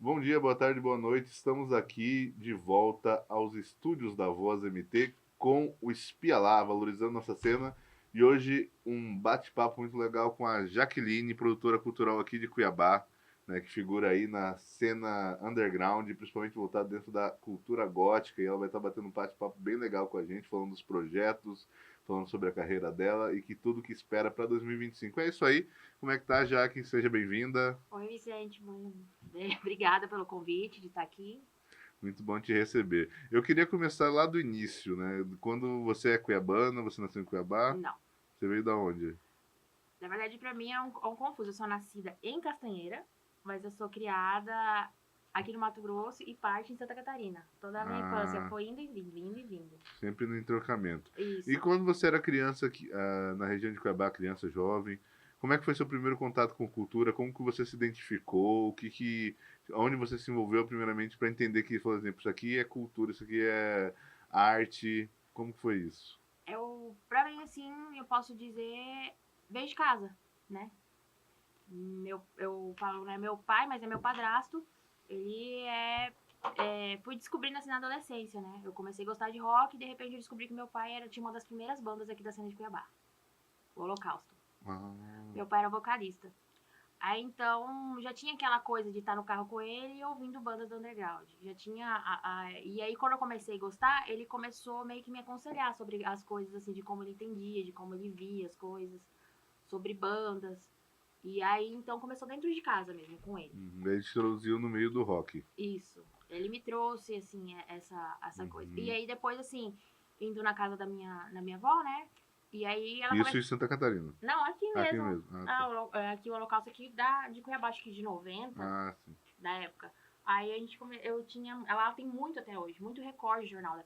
Bom dia, boa tarde, boa noite. Estamos aqui de volta aos estúdios da Voz MT com o Espia Lá, valorizando nossa cena. E hoje um bate-papo muito legal com a Jaqueline, produtora cultural aqui de Cuiabá, né, que figura aí na cena underground, principalmente voltada dentro da cultura gótica. E ela vai estar batendo um bate-papo bem legal com a gente, falando dos projetos, falando sobre a carreira dela e que tudo que espera para 2025. É isso aí. Como é que tá, Jaque? Seja bem-vinda. Oi, Vicente, obrigada pelo convite de estar aqui. Muito bom te receber. Eu queria começar lá do início, né? Quando você é cuiabana, você nasceu em Cuiabá, Não, você veio da onde? na verdade, para mim é um confuso. Eu sou nascida em Castanheira, mas eu sou criada aqui no Mato Grosso e parte em Santa Catarina. Toda a minha infância Ah, foi indo e vindo, indo e vindo. sempre no entrocamento. E Isso. quando você era criança aqui, na região de Cuiabá, criança jovem, como é que foi seu primeiro contato com cultura? Como que você se identificou? Onde você se envolveu primeiramente para entender que, por exemplo, isso aqui é cultura, isso aqui é arte? Como que foi isso? Pra mim, assim, eu posso dizer, veio de casa, né? Eu falo, né, meu pai, mas é meu padrasto. Ele fui descobrindo assim na adolescência, né? Eu comecei a gostar de rock e de repente eu descobri que meu pai tinha uma das primeiras bandas aqui da cena de Cuiabá, o Holocausto. Ah, Meu pai era vocalista. Aí então já tinha aquela coisa de estar no carro com ele e ouvindo bandas do underground. Já tinha. E aí quando eu comecei a gostar, ele começou meio que me aconselhar sobre as coisas, assim, de como ele entendia, de como ele via as coisas, sobre bandas. E aí então começou dentro de casa mesmo, com ele. Ele te introduziu no meio do rock. Isso. Ele me trouxe, assim, essa coisa. E Uhum. aí depois, assim, indo na casa da minha avó, né? E aí ela Isso começou. em Santa Catarina. Não, aqui Aqui mesmo. mesmo. Ah, tá. Aqui o holocausto aqui de Cuiabá, acho que de 90 Ah, sim. da época. Aí a gente eu tinha. Ela tem muito até hoje, muito recorde de jornal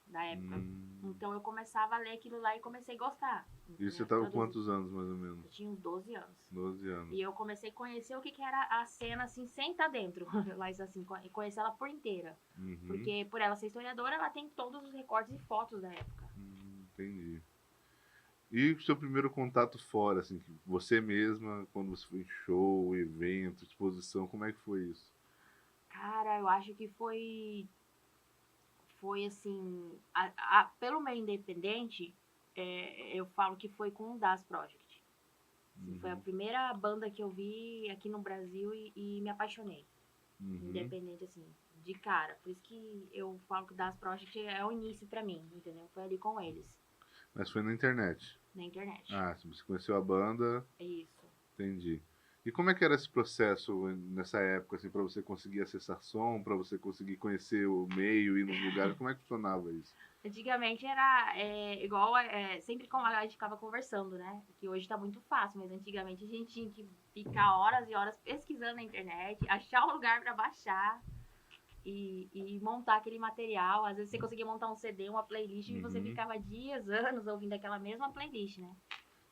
da época. Hum. Então eu começava a ler aquilo lá e comecei a gostar. E você Entendeu? tava com Traduzir. quantos anos, mais ou menos? Eu tinha uns 12 anos. 12 anos. E eu comecei a conhecer o que, que era a cena, assim, sem estar dentro. Mas, assim, conhecer ela por inteira. Uhum. Porque, por ela ser historiadora, ela tem todos os recortes e fotos da época. Entendi. E o seu primeiro contato fora, assim, que você mesma, quando você foi em show, evento, exposição, como é que foi isso? Cara, eu acho que foi assim, pelo meio independente, eu falo que foi com o Das Project. Assim, foi a Uhum. primeira banda que eu vi aqui no Brasil e me apaixonei. Uhum. Independente, assim, de cara. Por isso que eu falo que o Das Project é o início pra mim, entendeu? Foi ali com eles, Mas foi na internet. na internet. Ah, se você conheceu a banda, É isso. entendi. E como é que era esse processo nessa época, assim, para você conseguir acessar som, para você conseguir conhecer o meio, ir nos lugares, como é que funcionava isso? Antigamente era igual, sempre como a gente ficava conversando, né? Que hoje tá muito fácil, mas antigamente a gente tinha que ficar horas e horas pesquisando na internet, achar um lugar pra baixar e montar aquele material. Às vezes você conseguia montar um CD, uma playlist e você Uhum. ficava dias, anos ouvindo aquela mesma playlist, né?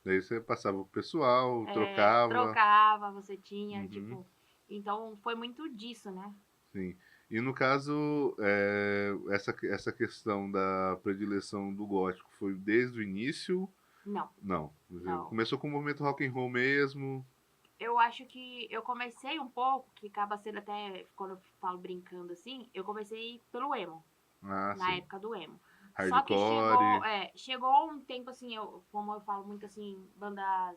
Daí você passava pro pessoal, trocava. Trocava, você tinha, Uhum. tipo. Então foi muito disso, né? Sim. E no caso, essa questão da predileção do gótico foi desde o início? Não, Não. não. Começou com o movimento rock and roll mesmo. Eu acho que eu comecei um pouco, que acaba sendo até, quando eu falo brincando assim, eu comecei pelo emo, Ah, na sim. época do emo. Só que Hardcore. chegou um tempo assim, como eu falo muito assim, bandas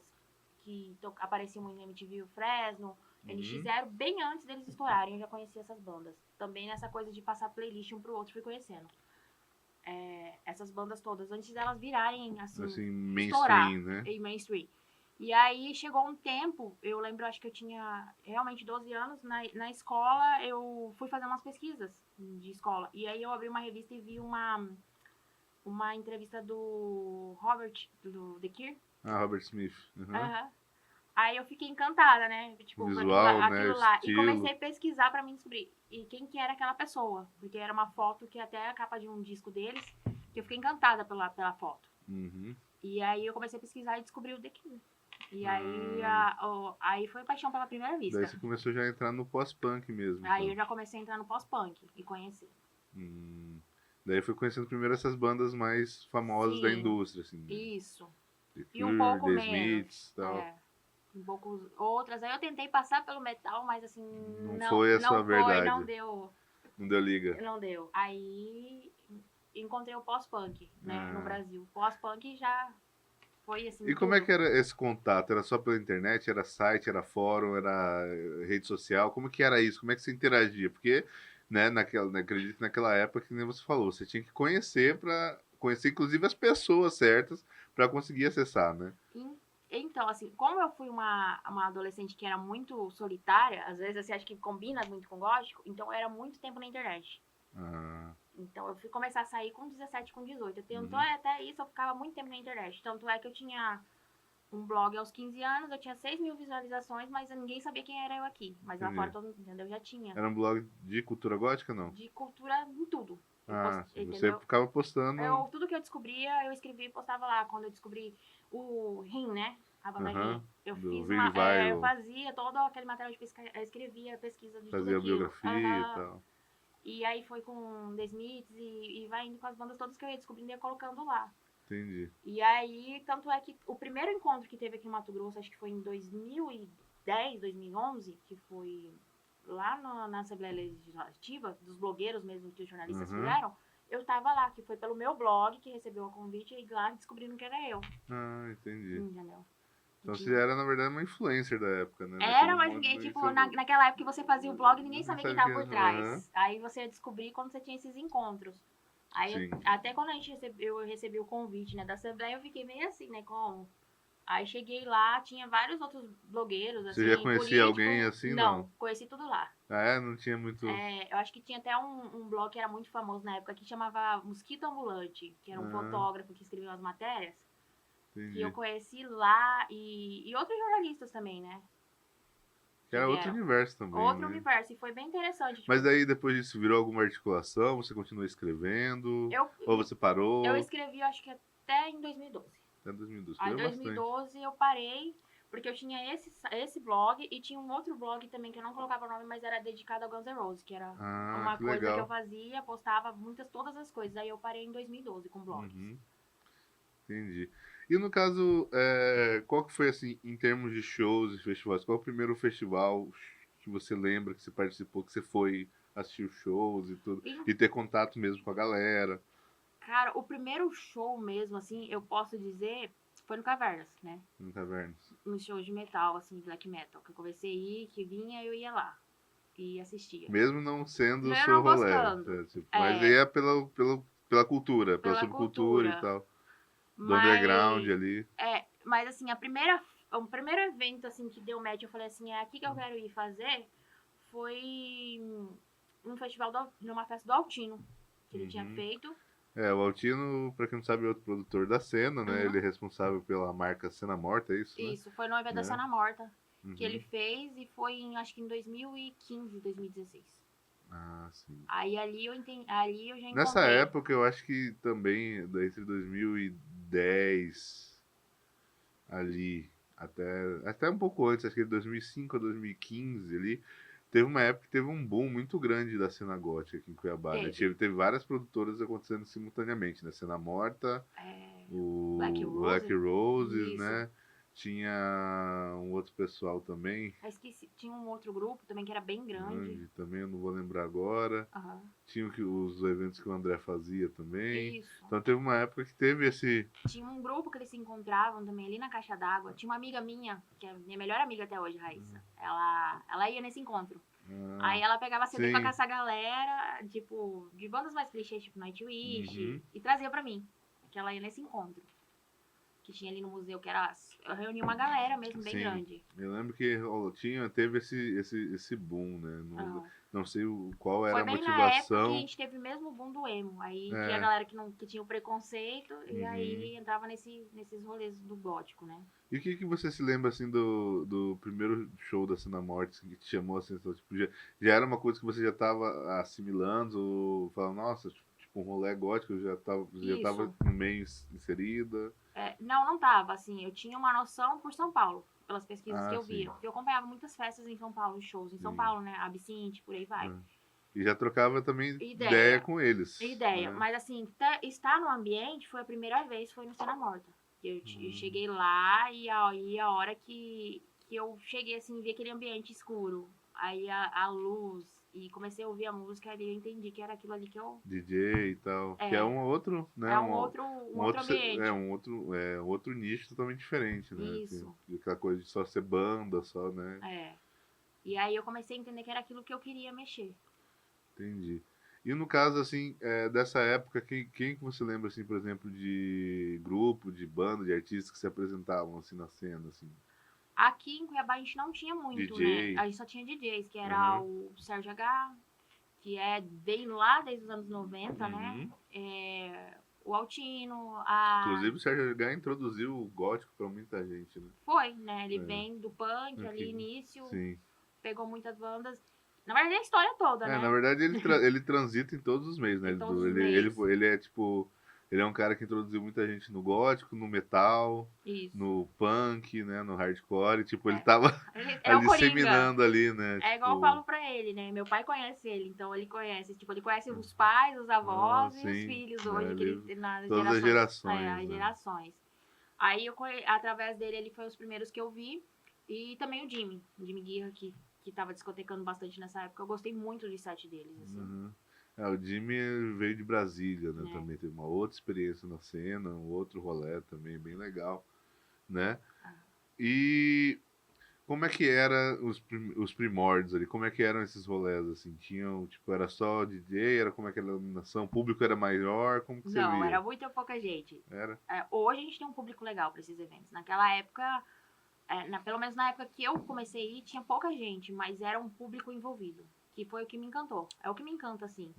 que apareciam muito na MTV, o Fresno, NX Uhum. Zero, bem antes deles estourarem, eu já conhecia essas bandas. Também nessa coisa de passar playlist um pro outro, fui conhecendo. Essas bandas todas, antes delas virarem, assim, Assim, estourar mainstream, né? em mainstream. E aí chegou um tempo, eu lembro, acho que eu tinha realmente 12 anos, na escola eu fui fazer umas pesquisas de escola. E aí eu abri uma revista e vi uma entrevista do Robert, do The Cure. Ah, Robert Smith. Uhum. Uhum. Aí eu fiquei encantada, né? O Tipo, com visual, né? O aquilo lá. E estilo. comecei a pesquisar pra mim descobrir e quem que era aquela pessoa. Porque era uma foto que até a capa de um disco deles, que eu fiquei encantada pela foto. Uhum. E aí eu comecei a pesquisar e descobri o The Cure. E aí, Ah, aí foi paixão pela primeira daí vista. você começou já a entrar no pós-punk mesmo, Aí eu então. já comecei a entrar no pós-punk e conhecer. Hum. Daí foi conhecendo primeiro essas bandas mais famosas da Sim, indústria, assim, né? isso. The E um Cure, pouco The menos. Smiths e tal. É. um pouco outras. Aí eu tentei passar pelo metal, mas assim, Não foi a sua não foi, verdade. não deu. Não deu liga. Não deu. Aí encontrei o pós-punk, né, no Ah. Brasil. Pós-punk já foi assim, E como é tudo. que era esse contato? Era só pela internet? Era site? Era fórum? Era rede social? Como que era isso? Como é que você interagia? Porque, né, acredito que naquela época, que nem você falou, você tinha que conhecer para conhecer, inclusive, as pessoas certas para conseguir acessar, né? Então, assim, como eu fui uma adolescente que era muito solitária, às vezes você acha que combina muito com gótico, então eu era muito tempo na internet. Ah, Então eu fui começar a sair com 17, com 18. Tentou uhum, até isso, eu ficava muito tempo na internet. Tanto é que eu tinha um blog aos 15 anos, eu tinha 6 mil visualizações, mas ninguém sabia quem era eu aqui. Mas lá fora entendi. todo mundo, entendeu? Já tinha. Era um blog de cultura gótica, não? De cultura em tudo. Ah, sim. Você Entendeu? ficava postando. Tudo que eu descobria, eu escrevia e postava lá. Quando eu descobri o Rim, né? A banda Rim. Aham, Eu do fiz eu Revival, fazia todo aquele material de pesquisa, eu escrevia pesquisa de tudo fazia aquilo. biografia e tal. E aí foi com The Smiths e vai indo com as bandas todas que eu ia descobrindo e ia colocando lá. Entendi. E aí, tanto é que o primeiro encontro que teve aqui em Mato Grosso, acho que foi em 2010, 2011, que foi lá na Assembleia Legislativa, dos blogueiros mesmo que os jornalistas fizeram, eu tava lá, que foi pelo meu blog que recebeu o convite e lá descobrindo que era eu. Ah, entendi. Entendeu? Então você era, na verdade, uma influencer da época, né? Era, mas ninguém, tipo, naquela época que você fazia o blog, ninguém sabia quem tava por trás. Aí você ia descobrir quando você tinha esses encontros. Aí, até quando eu recebi o convite, né, da Assembleia, eu fiquei meio assim, né, como... Aí cheguei lá, tinha vários outros blogueiros, assim, você já conhecia alguém assim, não? Conheci tudo lá. Ah, é? Não tinha muito... Eu acho que tinha até um blog que era muito famoso na época, que chamava Mosquito Ambulante, que era um fotógrafo que escrevia as matérias. Entendi. Que eu conheci lá, e outros jornalistas também, né? Que era outro universo também, Outro né? universo, e foi bem interessante. Tipo, mas daí, depois disso, virou alguma articulação? Você continuou escrevendo? Ou você parou? Eu escrevi, acho que até em 2012. Até 2012, Aí em 2012 eu parei, porque eu tinha esse blog e tinha um outro blog também que eu não colocava o nome, mas era dedicado a Guns N' Roses, que era uma que coisa legal. que eu fazia, postava todas as coisas. Aí eu parei em 2012 com blogs. Entendi. E no caso, qual que foi, assim, em termos de shows e festivais, qual o primeiro festival que você lembra que você participou, que você foi assistir os shows e tudo, e ter contato mesmo com a galera? Cara, o primeiro show mesmo, assim, eu posso dizer, foi no Cavernas, né? No Cavernas. No show de metal, assim, black metal, que eu comecei a ir, que vinha, eu ia lá e assistia. Mesmo não sendo o seu não rolê. gostando. Tipo, mas ia pela cultura, pela Pela subcultura e cultura. tal. Do underground ali. Mas assim, o primeiro evento assim que deu match, eu falei assim, é aqui que eu quero ir fazer, foi um festival, numa festa do Altino, que ele tinha feito. O Altino, pra quem não sabe, é outro produtor da cena, né? Ele é responsável pela marca Cena Morta, é isso, né? Isso, foi no evento da Cena Morta que ele fez e foi, acho que em 2015, 2016. Ah, sim. Aí ali eu já encontrei. Nessa época, eu acho que também, entre 2010 ali, até um pouco antes, acho que de 2005 a 2015 ali, teve uma época que teve um boom muito grande da cena gótica aqui em Cuiabá, né? Teve várias produtoras acontecendo simultaneamente, né? Cena Morta, o Black Roses, né? Tinha um outro pessoal também. Tinha um outro grupo também que era bem grande. Também eu não vou lembrar agora. Tinha os eventos que o André fazia também. Isso. Então teve uma época que teve esse... Tinha um grupo que eles se encontravam também ali na Caixa d'Água. Tinha uma amiga minha, que é minha melhor amiga até hoje, Raíssa. Ela ia nesse encontro. Aí ela pegava CD pra caçar galera, tipo, de bandas mais clichês, tipo Nightwish, e trazia pra mim. Que ela ia nesse encontro. Que tinha ali no museu, que era... Eu reuni uma galera mesmo, bem grande. Eu lembro que teve esse boom, né? Não sei qual era a motivação. Foi bem na época que a gente teve o mesmo boom do emo. Aí tinha a galera que tinha o preconceito, e aí entrava nesses rolês do gótico, né? E o que você se lembra, assim, do primeiro show da Cena Morte que te chamou a atenção? Tipo, já era uma coisa que você já estava assimilando, ou falando, nossa, tipo, um rolê gótico, eu já tava no meio inserida? Não tava, assim, eu tinha uma noção por São Paulo, pelas pesquisas que eu via. Porque eu acompanhava muitas festas em São Paulo, shows em São Paulo, né? Absinthe, por aí vai. E já trocava também ideia com eles. Mas assim, estar no ambiente foi a primeira vez, foi no Cena Morta. Eu cheguei lá e aí a hora que que eu cheguei assim, vi aquele ambiente escuro, aí a luz, e comecei a ouvir a música, ali eu entendi que era aquilo ali que eu... DJ e tal. Que é É, um outro, né? é um Um outro outro, ambiente. um outro nicho totalmente diferente, né? Assim, Isso, de aquela coisa de só ser banda, só, né? é. E aí eu comecei a entender que era aquilo que eu queria mexer. Entendi. E no caso, assim, dessa época, quem que você lembra, assim, por exemplo, de grupo, de banda, de artistas que se apresentavam, assim, na cena, assim? Aqui em Cuiabá a gente não tinha muito, né? DJ. A gente só tinha DJs, que era Aham. o Sérgio H, que veio lá desde os anos 90, né? Uhum. O Altino, a... Inclusive, o Sérgio H introduziu o gótico pra muita gente, né? Foi, né? Ele É. vem do punk ali, Aqui. início, Sim. pegou muitas bandas. Na verdade, a história toda, Na né? verdade, ele transita em todos os meios, né? Em todos os Ele, meios. ele é tipo. Ele é um cara que introduziu muita gente no gótico, no metal, Isso. no punk, né? No hardcore. Tipo, ele É. tava Ele é o ali Coringa. seminando ali, né? É igual eu Tipo. falo pra ele, né? Meu pai conhece ele, então ele conhece. Tipo, ele conhece os pais, os Oh, avós e os sim. filhos Né, hoje, que ele tem nas todas as gerações. gerações, As né? gerações. Aí, através dele, ele foi os primeiros que eu vi. E também o Jimmy Guerra, que tava discotecando bastante nessa época. Eu gostei muito do set deles, assim, Uhum. O Jimmy veio de Brasília, né? né? Também teve uma outra experiência na cena, um outro rolê também bem legal, né? Ah. E como é que era os primórdios ali? Como é que eram esses rolês, assim? Tinham, tipo, era só DJ? Era como é que era a iluminação? O público era maior? Como que você Não, via? era muito pouca gente. Era? Hoje a gente tem um público legal para esses eventos. Naquela época, pelo menos na época que eu comecei a ir, tinha pouca gente, mas era um público envolvido. Que foi o que me encantou. É o que me encanta, assim.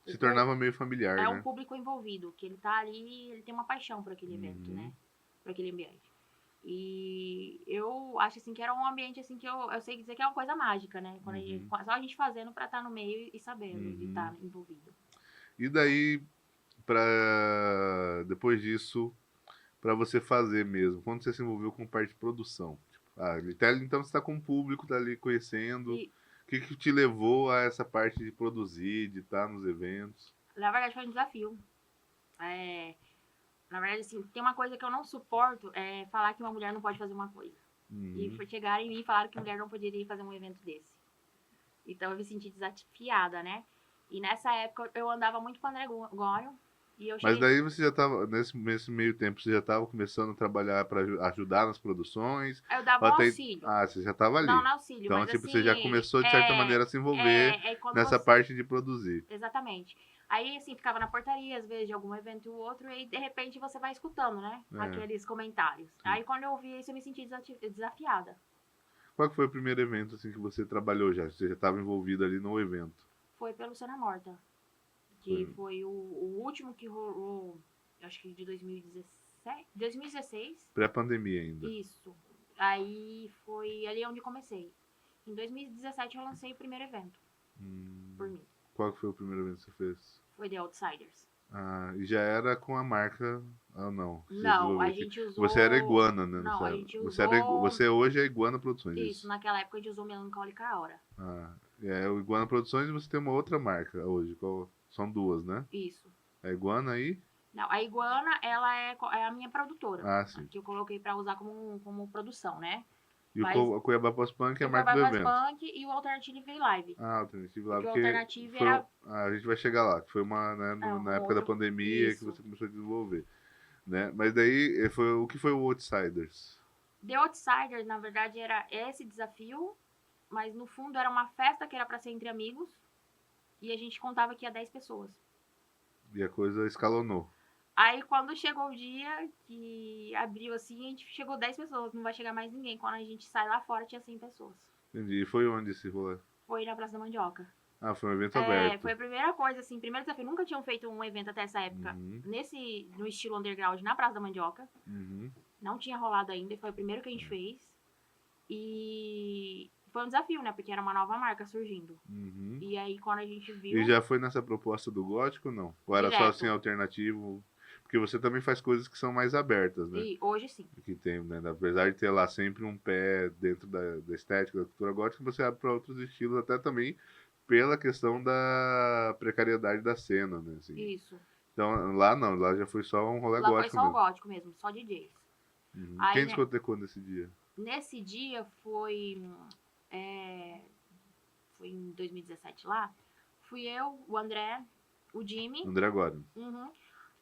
Se tornava meio familiar, É um né? público envolvido, que ele tá ali, ele tem uma paixão por aquele evento, Uhum, né? Por aquele ambiente. E eu acho assim que era um ambiente assim que eu sei dizer que é uma coisa mágica, né? Quando uhum, só a gente fazendo pra estar no meio e sabendo e uhum. estar envolvido. E daí, depois disso, pra você fazer mesmo? Quando você se envolveu com parte de produção? Tipo, então você tá com o público, tá ali conhecendo. E O que que te levou a essa parte de produzir, de estar nos eventos? na verdade foi um desafio. Na verdade, assim, tem uma coisa que eu não suporto é falar que uma mulher não pode fazer uma coisa. E Uhum. foi chegar em mim e falaram que mulher não poderia fazer um evento desse. Então eu me senti desafiada, né? E nessa época eu andava muito com o André Gonho. E eu Mas cheguei. daí você já estava, nesse meio tempo, você já estava começando a trabalhar para ajudar nas produções? Eu dava Ou um até... auxílio. Ah, você já estava Não, ali. não auxílio, Então, mas tipo, você já assim, começou, de certa maneira, a se envolver quando nessa você. parte de produzir. Exatamente. Aí, assim, ficava na portaria, às vezes, de algum evento ou outro, e de repente você vai escutando, né? É, Aqueles comentários. sim. Aí, quando eu ouvi isso, eu me senti desafiada. Qual que foi o primeiro evento assim, que você trabalhou já? Você já estava envolvido ali no evento? Foi pelo Cena Morta, que Foi foi o último que rolou, acho que de 2017, 2016. pré-pandemia ainda. Isso. Aí foi ali onde comecei. Em 2017 eu lancei o primeiro evento, por mim. Qual que foi o primeiro evento que você fez? Foi The Outsiders. Ah, e já era com a marca. Ah, não. Você Não, desenvolveu a aqui. gente usou. Você era Iguana, né? Não, a gente Você usou. hoje é Iguana Produções, Isso, isso. naquela época a gente usou Melancólica Aura. Ah, é o Iguana Produções e você tem uma outra marca hoje. São duas, né? Isso. A Iguana aí. Não, a Iguana, ela é a minha produtora. Ah, sim. Que eu coloquei pra usar como produção, né? E Mas o Cuiabá Post-Punk é a o marca do Cuiabá evento. Punk e o Alternative Live. Ah, Alternative lá, Porque o porque Alternative foi, era. a gente vai chegar lá, que foi uma, né, na Um época da outro. pandemia que Isso. você começou a desenvolver, né? Mas daí foi o que foi o Outsiders? The Outsiders, na verdade, era esse desafio, mas no fundo era uma festa que era pra ser entre amigos e a gente contava que ia 10 pessoas. E a coisa escalonou. Aí quando chegou o dia que abriu assim, a gente chegou 10 pessoas, não vai chegar mais ninguém. Quando a gente sai lá fora, tinha 100 pessoas. Entendi. E foi onde esse rolê? Foi na Praça da Mandioca. Ah, foi um evento aberto. Foi a primeira coisa, assim, primeiro desafio. Nunca tinham feito um evento até essa época no estilo underground na Praça da Mandioca. Uhum. Não tinha rolado ainda, e foi o primeiro que a gente fez. E foi um desafio, né? Porque era uma nova marca surgindo. Uhum. E aí quando a gente viu. E já foi nessa proposta do gótico ou não? Ou era só Direto. assim alternativo? Porque você também faz coisas que são mais abertas, né? E hoje sim. Que tem, né? Apesar de ter lá sempre um pé dentro da estética da cultura gótica, você abre para outros estilos, até também pela questão da precariedade da cena, né? Assim. Isso. Então lá não, lá já foi só um rolê Lá foi gótico só o mesmo. gótico mesmo, só DJs. Uhum. Aí, Quem né, discotecou nesse dia? Nesse dia foi em 2017 lá, fui eu, o André, o Jimmy. André agora. Uhum.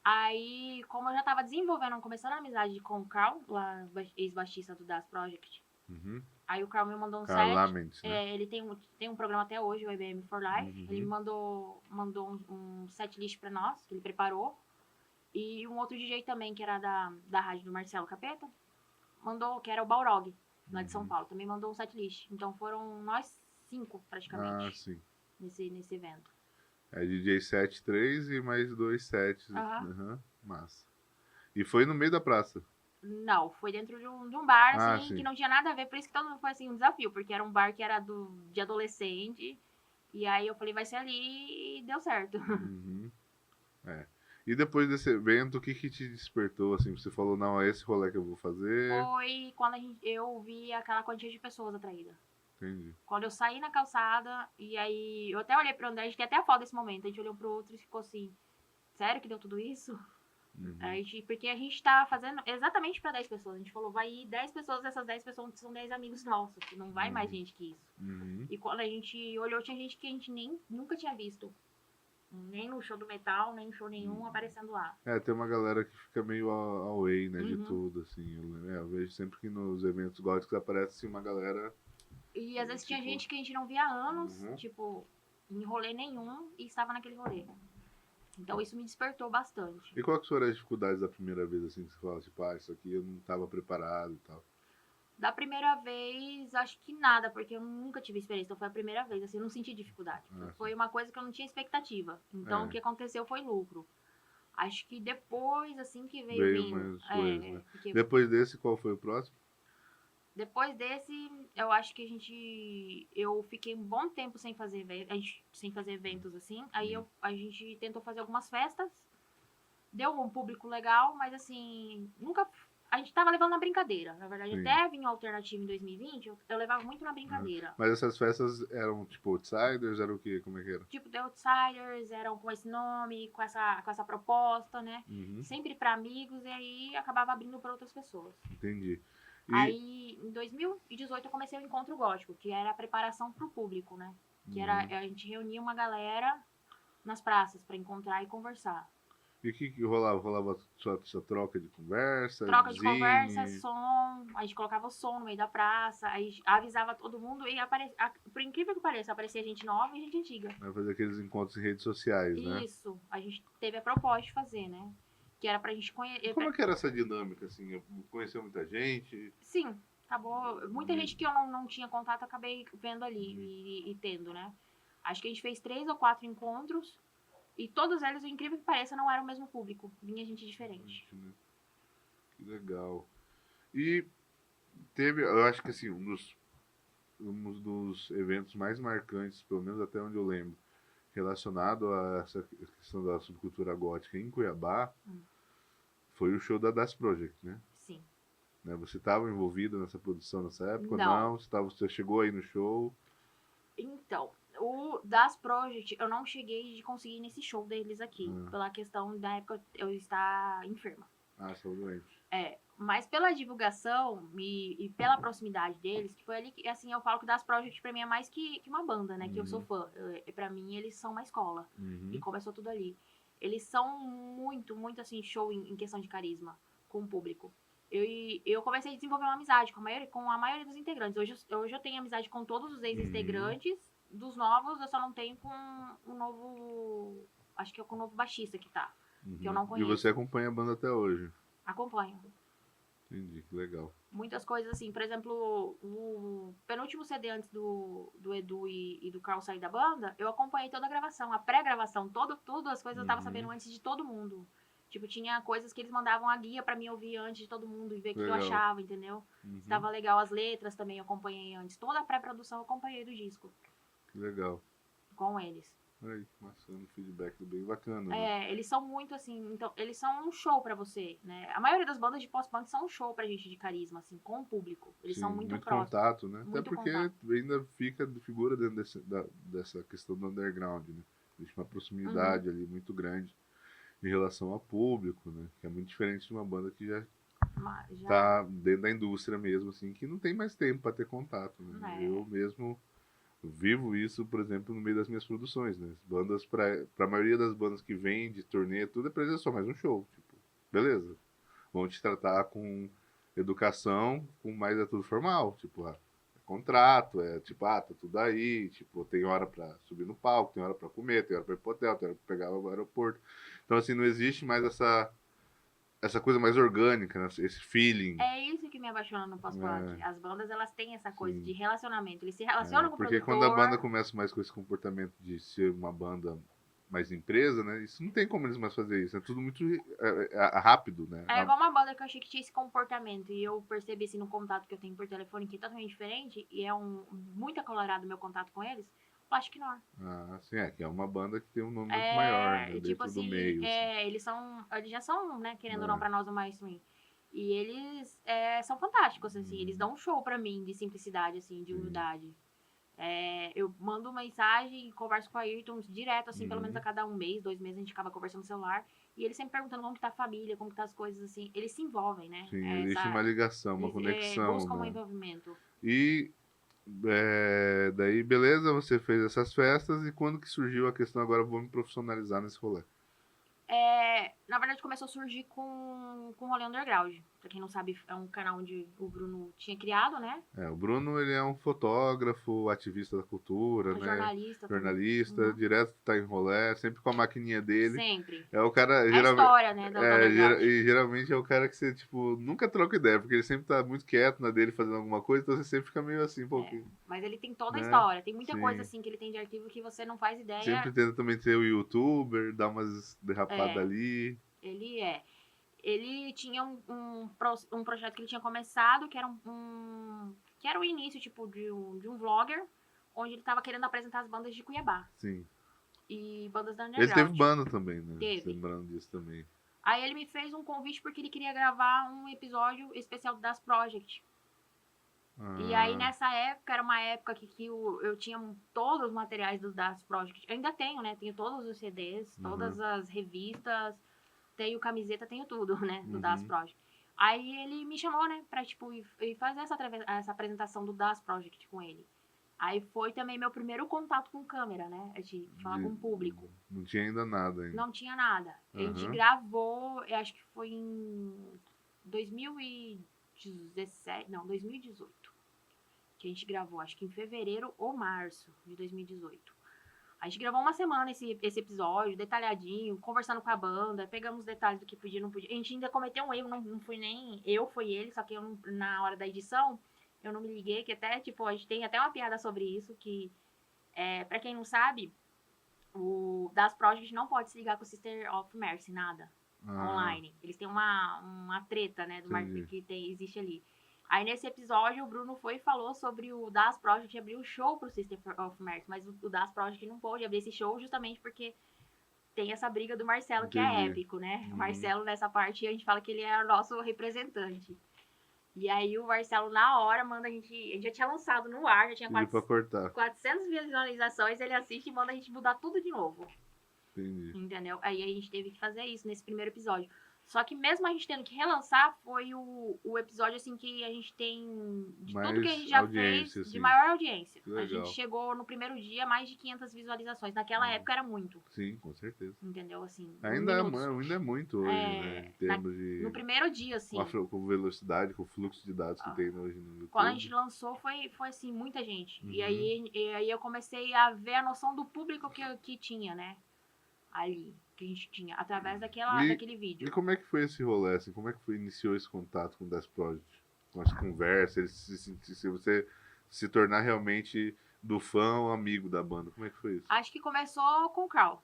Aí, como eu já tava desenvolvendo, começando a amizade com o Carl, lá, ex-baixista do Das Project, Uhum. aí o Carl me mandou um Carl set. Laments, né? Ele tem um programa até hoje, o IBM for Life. Uhum. Ele me mandou um set list pra nós, que ele preparou. E um outro DJ também, que era da rádio do Marcelo Capeta, mandou, que era o Balrog, lá de São Paulo, também mandou um set list. Então foram nós 5, praticamente, Ah, sim. nesse evento. É DJ 7, 3 e mais 2 sets. Aham. Uhum. Massa. E foi no meio da praça. Não, foi dentro de um bar, Ah, assim, sim. que não tinha nada a ver, por isso que todo mundo foi, assim, um desafio, porque era um bar que era de adolescente, e aí eu falei, vai ser ali, e deu certo. Uhum. É. E depois desse evento, o que te despertou, assim? Você falou, não, é esse rolê que eu vou fazer. Foi quando eu vi aquela quantia de pessoas atraídas. Entendi. Quando eu saí na calçada, e aí eu até olhei pro André, a gente tem até a foto desse momento, a gente olhou pro outro e ficou assim, sério que deu tudo isso? Uhum. Porque a gente tá fazendo exatamente pra 10 pessoas. A gente falou, vai ir 10 pessoas, essas 10 pessoas são 10 amigos nossos, que não vai mais gente que isso. Uhum. E quando a gente olhou, tinha gente que a gente nunca tinha visto. Nem no show do metal, nem em show nenhum aparecendo lá. É, tem uma galera que fica meio away, né, de Uhum. tudo, assim. Eu vejo sempre que nos eventos góticos aparece assim, uma galera. E às vezes tinha Tipo- gente que a gente não via há anos, Uhum. tipo, em rolê nenhum, e estava naquele rolê. Então isso me despertou bastante. E quais foram as dificuldades da primeira vez, assim, que você fala, tipo, ah, isso aqui eu não tava preparado e tal? Da primeira vez, acho que nada, porque eu nunca tive experiência. Então foi a primeira vez, assim, eu não senti dificuldade. Ah, Foi uma coisa que eu não tinha expectativa. Então É. o que aconteceu foi lucro. Acho que depois, assim, que veio Veio vindo. mais coisas, né? Porque Depois desse, qual foi o próximo? depois desse, eu acho que eu fiquei um bom tempo sem fazer, sem fazer eventos assim. Aí a gente tentou fazer algumas festas. Deu um público legal, mas assim, nunca. A gente tava levando na brincadeira. Na verdade, Sim. até vinha o alternativo em 2020, eu levava muito na brincadeira. Mas essas festas eram, tipo, outsiders? Era o quê? Como é que era? Tipo, The Outsiders, eram com esse nome, com essa proposta, né? Uhum. Sempre pra amigos, e aí acabava abrindo pra outras pessoas. Entendi. E... Aí, em 2018, eu comecei o Encontro Gótico, que era a preparação pro público, né? Que era, a gente reunia uma galera nas praças pra encontrar e conversar. E o que rolava? Rolava sua troca de conversa? Troca de zine? conversa, som, a gente colocava o som no meio da praça, aí avisava todo mundo e por incrível que pareça, aparecia gente nova e gente antiga. Vai fazer aqueles encontros em redes sociais, né? Isso, a gente teve a proposta de fazer, né? Que era pra gente conhecer. Como é que era essa dinâmica, assim? Conheceu muita gente? Sim, acabou. Muita gente que eu não tinha contato, acabei vendo ali e tendo, né? Acho que a gente fez 3 ou 4 encontros e todos eles, o incrível que pareça, não era o mesmo público. Vinha gente diferente. Que legal. E teve, eu acho que assim, um dos eventos mais marcantes, pelo menos até onde eu lembro, relacionado a essa questão da subcultura gótica em Cuiabá, foi o show da Das Project, né? Sim. Né? Você estava envolvido nessa produção nessa época? Não. Você chegou aí no show? Então, o Das Project, eu não cheguei de conseguir ir nesse show deles aqui, pela questão da época eu estar enferma. Ah, você estava doente. Mas pela divulgação e pela proximidade deles, que foi ali que, assim, eu falo que o Das Project pra mim é mais que uma banda, né? Que eu sou fã. Pra mim, eles são uma escola. E começou tudo ali. Eles são muito, muito, assim, show em questão de carisma com o público. Eu comecei a desenvolver uma amizade com a maioria dos integrantes. Hoje eu tenho amizade com todos os ex-integrantes. Dos novos, eu só não tenho com o novo... Acho que é com o novo baixista que tá. Que eu não conheço. E você acompanha a banda até hoje? Acompanho. Entendi, que legal. Muitas coisas assim, por exemplo, o penúltimo CD antes do Edu e do Carl sair da banda, eu acompanhei toda a gravação, a pré-gravação, tudo, as coisas eu tava sabendo antes de todo mundo. Tipo, tinha coisas que eles mandavam a guia pra mim ouvir antes de todo mundo e ver o que eu achava, entendeu? Se tava legal as letras também, eu acompanhei antes. Toda a pré-produção eu acompanhei do disco. Que legal. Com eles. Aí, maçando feedback bem bacana. Né? Eles são muito assim, então, eles são um show pra você, né? A maioria das bandas de pós-punk são um show pra gente de carisma, assim, com o público. Eles são muito próximos. Contato, né? Muito até porque ainda fica de figura dentro dessa questão do underground, né? Existe uma proximidade ali muito grande em relação ao público, né? Que é muito diferente de uma banda que já Já. tá dentro da indústria mesmo, assim, que não tem mais tempo para ter contato, né? É. Eu mesmo vivo isso, por exemplo, no meio das minhas produções, né? As bandas, pra maioria das bandas que vem de turnê, tudo é pra eles é só mais um show, tipo, beleza. Vão te tratar com educação, com mais é tudo formal, tipo, é contrato, é tipo, tá tudo aí, tipo, tem hora pra subir no palco, tem hora pra comer, tem hora pra ir pro hotel, tem hora pra pegar o aeroporto. Então, assim, não existe mais essa coisa mais orgânica, né? Esse feeling. É isso que me apaixona no pós-punk. É, As bandas, elas têm essa coisa sim. de relacionamento. Eles se relacionam com o Porque quando a banda produtor. começa mais com esse comportamento de ser uma banda mais empresa, né? Isso não tem como eles mais fazer isso. É tudo muito rápido, né? É igual uma banda que eu achei que tinha esse comportamento. E eu percebi, assim, no contato que eu tenho por telefone, que é totalmente diferente. E é muito acolorado o meu contato com eles. Plastic Noir. Sim, que é uma banda que tem um nome muito maior, né? É, tipo Dentro do assim, meio, assim. eles já são, né, querendo ou não, É, pra nós o mainstream. E eles são fantásticos, assim, eles dão um show pra mim de simplicidade, assim, de sim. humildade. Eu mando mensagem e converso com a Ayrton direto, assim, pelo menos a cada 1 mês, 2 meses a gente acaba conversando no celular. E eles sempre perguntando como que tá a família, como que tá as coisas, assim. Eles se envolvem, né? Sim, existe uma ligação, uma conexão, Buscam um né? envolvimento. E daí, beleza, você fez essas festas e quando que surgiu a questão agora vou me profissionalizar nesse rolê? Na verdade, começou a surgir com o Rolê Underground. Pra quem não sabe, é um canal onde o Bruno tinha criado, né? O Bruno, ele é um fotógrafo, ativista da cultura, né? Jornalista também. Jornalista, direto tá em rolê, sempre com a maquininha dele. Sempre. É o cara, É a geralmente, história, né, do Underground. e geralmente é o cara que você, tipo, nunca troca ideia, porque ele sempre tá muito quieto na dele fazendo alguma coisa, então você sempre fica meio assim, pô, Mas ele tem toda a né? história. Tem muita coisa, Sim. assim, que ele tem de arquivo que você não faz Sempre ideia. tenta também ser o youtuber, dar umas derrapadas É, ali. ele é. Ele tinha um projeto que ele tinha começado, que era que era o início, tipo, de um vlogger, onde ele tava querendo apresentar as bandas de Cuiabá. Sim. E bandas da Ele teve Underground. banda também, né? Teve. Lembrando disso também. Aí ele me fez um convite porque ele queria gravar um episódio especial do Das Project. E aí, Ah, nessa época, era uma época que eu tinha todos os materiais do Das Project. Eu ainda tenho, né? Tenho todos os CDs, todas as revistas, tenho camiseta, tenho tudo, né? Do Das Project. Aí ele me chamou, né? Pra, tipo, ir fazer essa apresentação do Das Project com ele. Aí foi também meu primeiro contato com câmera, né? De falar com o público. não tinha ainda nada ainda. Não tinha nada. A gente gravou, eu acho que foi em 2017, não, 2018. Que a gente gravou, acho que em fevereiro ou março de 2018. A gente gravou uma semana esse episódio, detalhadinho, conversando com a banda, pegamos os detalhes do que podia e não podia. A gente ainda cometeu um erro, não fui nem eu, foi ele, só que eu na hora da edição, eu não me liguei, que até, tipo, a gente tem até uma piada sobre isso, que, pra quem não sabe, o Das Project não pode se ligar com o Sister of Mercy, nada, online. Eles têm uma treta, né, do marketing que existe ali. Aí nesse episódio o Bruno foi e falou sobre o Das Project abrir o show pro Sister of Mercy, mas o Das Project não pôde abrir esse show justamente porque tem essa briga do Marcelo, que é épico, né? O Marcelo, nessa parte, a gente fala que ele é o nosso representante. E aí o Marcelo, na hora, manda a gente já tinha lançado no ar, já tinha 400 visualizações, ele assiste e manda a gente mudar tudo de novo. Entendi. Entendeu? Aí a gente teve que fazer isso nesse primeiro episódio. Só que mesmo a gente tendo que relançar, foi o episódio, assim, que a gente tem, de Mais tudo que a gente já fez, assim. de maior audiência. Que legal. A gente chegou no primeiro dia a mais de 500 visualizações. Naquela época era muito. Sim, com certeza. Entendeu? Assim, ainda é muito hoje, né? Em termos de... No primeiro dia, assim. Com velocidade, com o fluxo de dados que tem hoje no YouTube. Quando a gente lançou, foi assim, muita gente. E aí eu comecei a ver a noção do público que tinha, né? Ali, que a gente tinha, através daquele vídeo. E como é que foi esse rolê, assim? Como é que iniciou esse contato com o Das Project? Com as conversas, se você se tornar realmente do fã ou amigo da banda, como é que foi isso? Acho que começou com o Carl.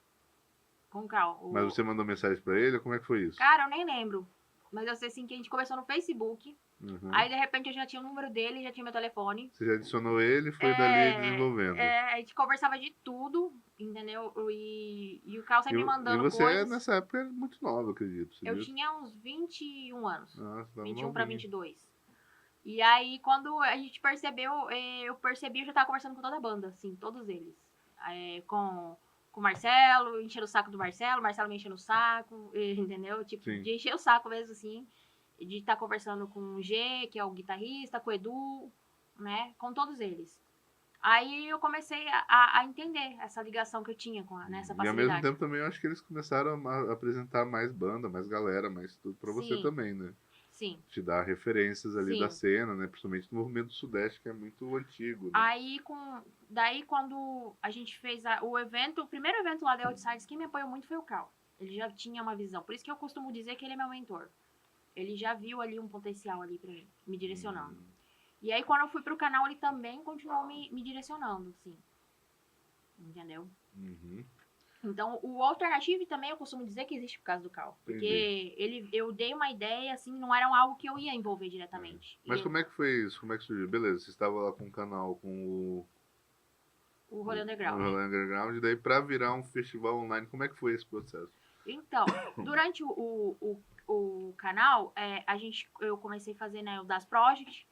Mas você mandou mensagem pra ele, como é que foi isso? Cara, eu nem lembro. Mas eu sei assim que a gente começou no Facebook. Aí de repente eu já tinha o número dele, já tinha meu telefone. Você já adicionou ele e foi dali desenvolvendo. A gente conversava de tudo, entendeu? E o Carl sempre me mandando coisas. E você coisas. nessa época era muito nova, acredito. Eu tinha uns 21 anos. Nossa, 21 pra 22. E aí quando a gente percebeu, eu já tava conversando com toda a banda, assim, todos eles. Com o Marcelo, enchendo o saco do Marcelo me enchendo o saco, entendeu? Tipo, de encher o saco mesmo, assim. de estar conversando com o G, que é o guitarrista, com o Edu, né? Com todos eles. Aí eu comecei a entender essa ligação que eu tinha nessa E ao mesmo facilidade. tempo também eu acho que eles começaram a apresentar mais banda, mais galera, mais tudo pra você Sim, também, né? sim, Te dar referências ali da sim. cena, né? Principalmente no movimento do Sudeste, que é muito antigo, né? Aí, daí quando a gente fez o evento, o primeiro evento lá da Outsides, quem me apoiou muito foi o Cal. Ele já tinha uma visão. Por isso que eu costumo dizer que ele é meu mentor. Ele já viu ali um potencial ali pra mim, me direcionando. E aí, quando eu fui pro canal, ele também continuou me direcionando, sim. Entendeu? Uhum. Então, o Alternative também eu costumo dizer que existe por causa do Cal. Porque eu dei uma ideia, assim, não era algo que eu ia envolver diretamente. Mas como é que foi isso? Como é que surgiu? Beleza, você estava lá com o canal, com O Rolê o Underground. Rolê Underground, e daí pra virar um festival online, como é que foi esse processo? Então, durante o canal, eu comecei a fazer, né, o Das Project.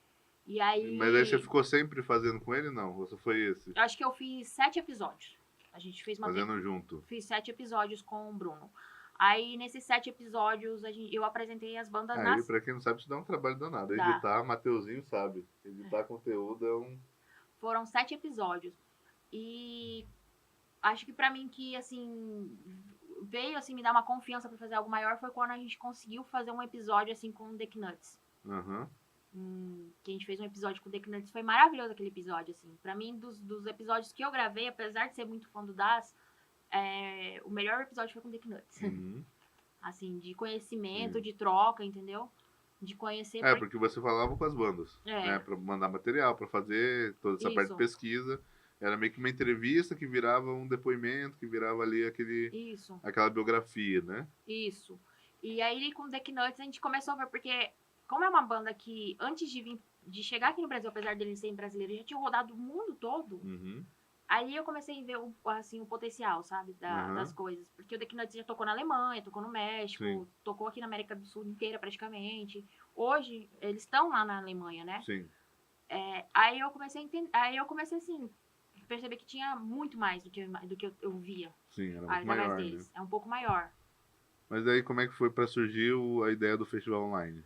E Mas aí você aí, ficou sempre fazendo com ele, não? Ou só foi esse? eu acho que eu fiz 7 episódios. A gente fez Fazendo junto. Fiz 7 episódios com o Bruno. Aí, nesses 7 episódios, eu apresentei as bandas Aí, pra quem não sabe, isso dá um trabalho danado. Dá. Editar, Mateuzinho sabe. Editar conteúdo é um... Foram 7 episódios. E acho que pra mim que, assim, veio, assim, me dar uma confiança pra fazer algo maior foi quando a gente conseguiu fazer um episódio, assim, com o The Knuts. Aham. Que a gente fez um episódio com o The Knuts. Foi maravilhoso aquele episódio, assim. Pra mim, dos episódios que eu gravei, apesar de ser muito fã do Das, o melhor episódio foi com o The Knuts. Uhum. Assim, de conhecimento, Sim. de troca, entendeu? De conhecer... Porque você falava com as bandas, né? Pra mandar material, pra fazer toda essa parte de Isso. pesquisa. Era meio que uma entrevista que virava um depoimento, que virava ali Isso. aquela biografia, né? Isso. E aí, com o The Knuts, a gente começou a ver, porque como é uma banda que, antes de chegar aqui no Brasil, apesar deles serem brasileiros, já tinham rodado o mundo todo, Uhum. aí eu comecei a ver, assim, o potencial, sabe, das coisas. Porque o The Knuts já tocou na Alemanha, tocou no México, Sim. tocou aqui na América do Sul inteira, praticamente. Hoje, eles estão lá na Alemanha, né? Sim. Aí eu comecei a entender, assim, perceber que tinha muito mais do que eu via. Sim, era muito através maior, deles. né? É um pouco maior. Mas aí como é que foi pra surgir a ideia do festival online?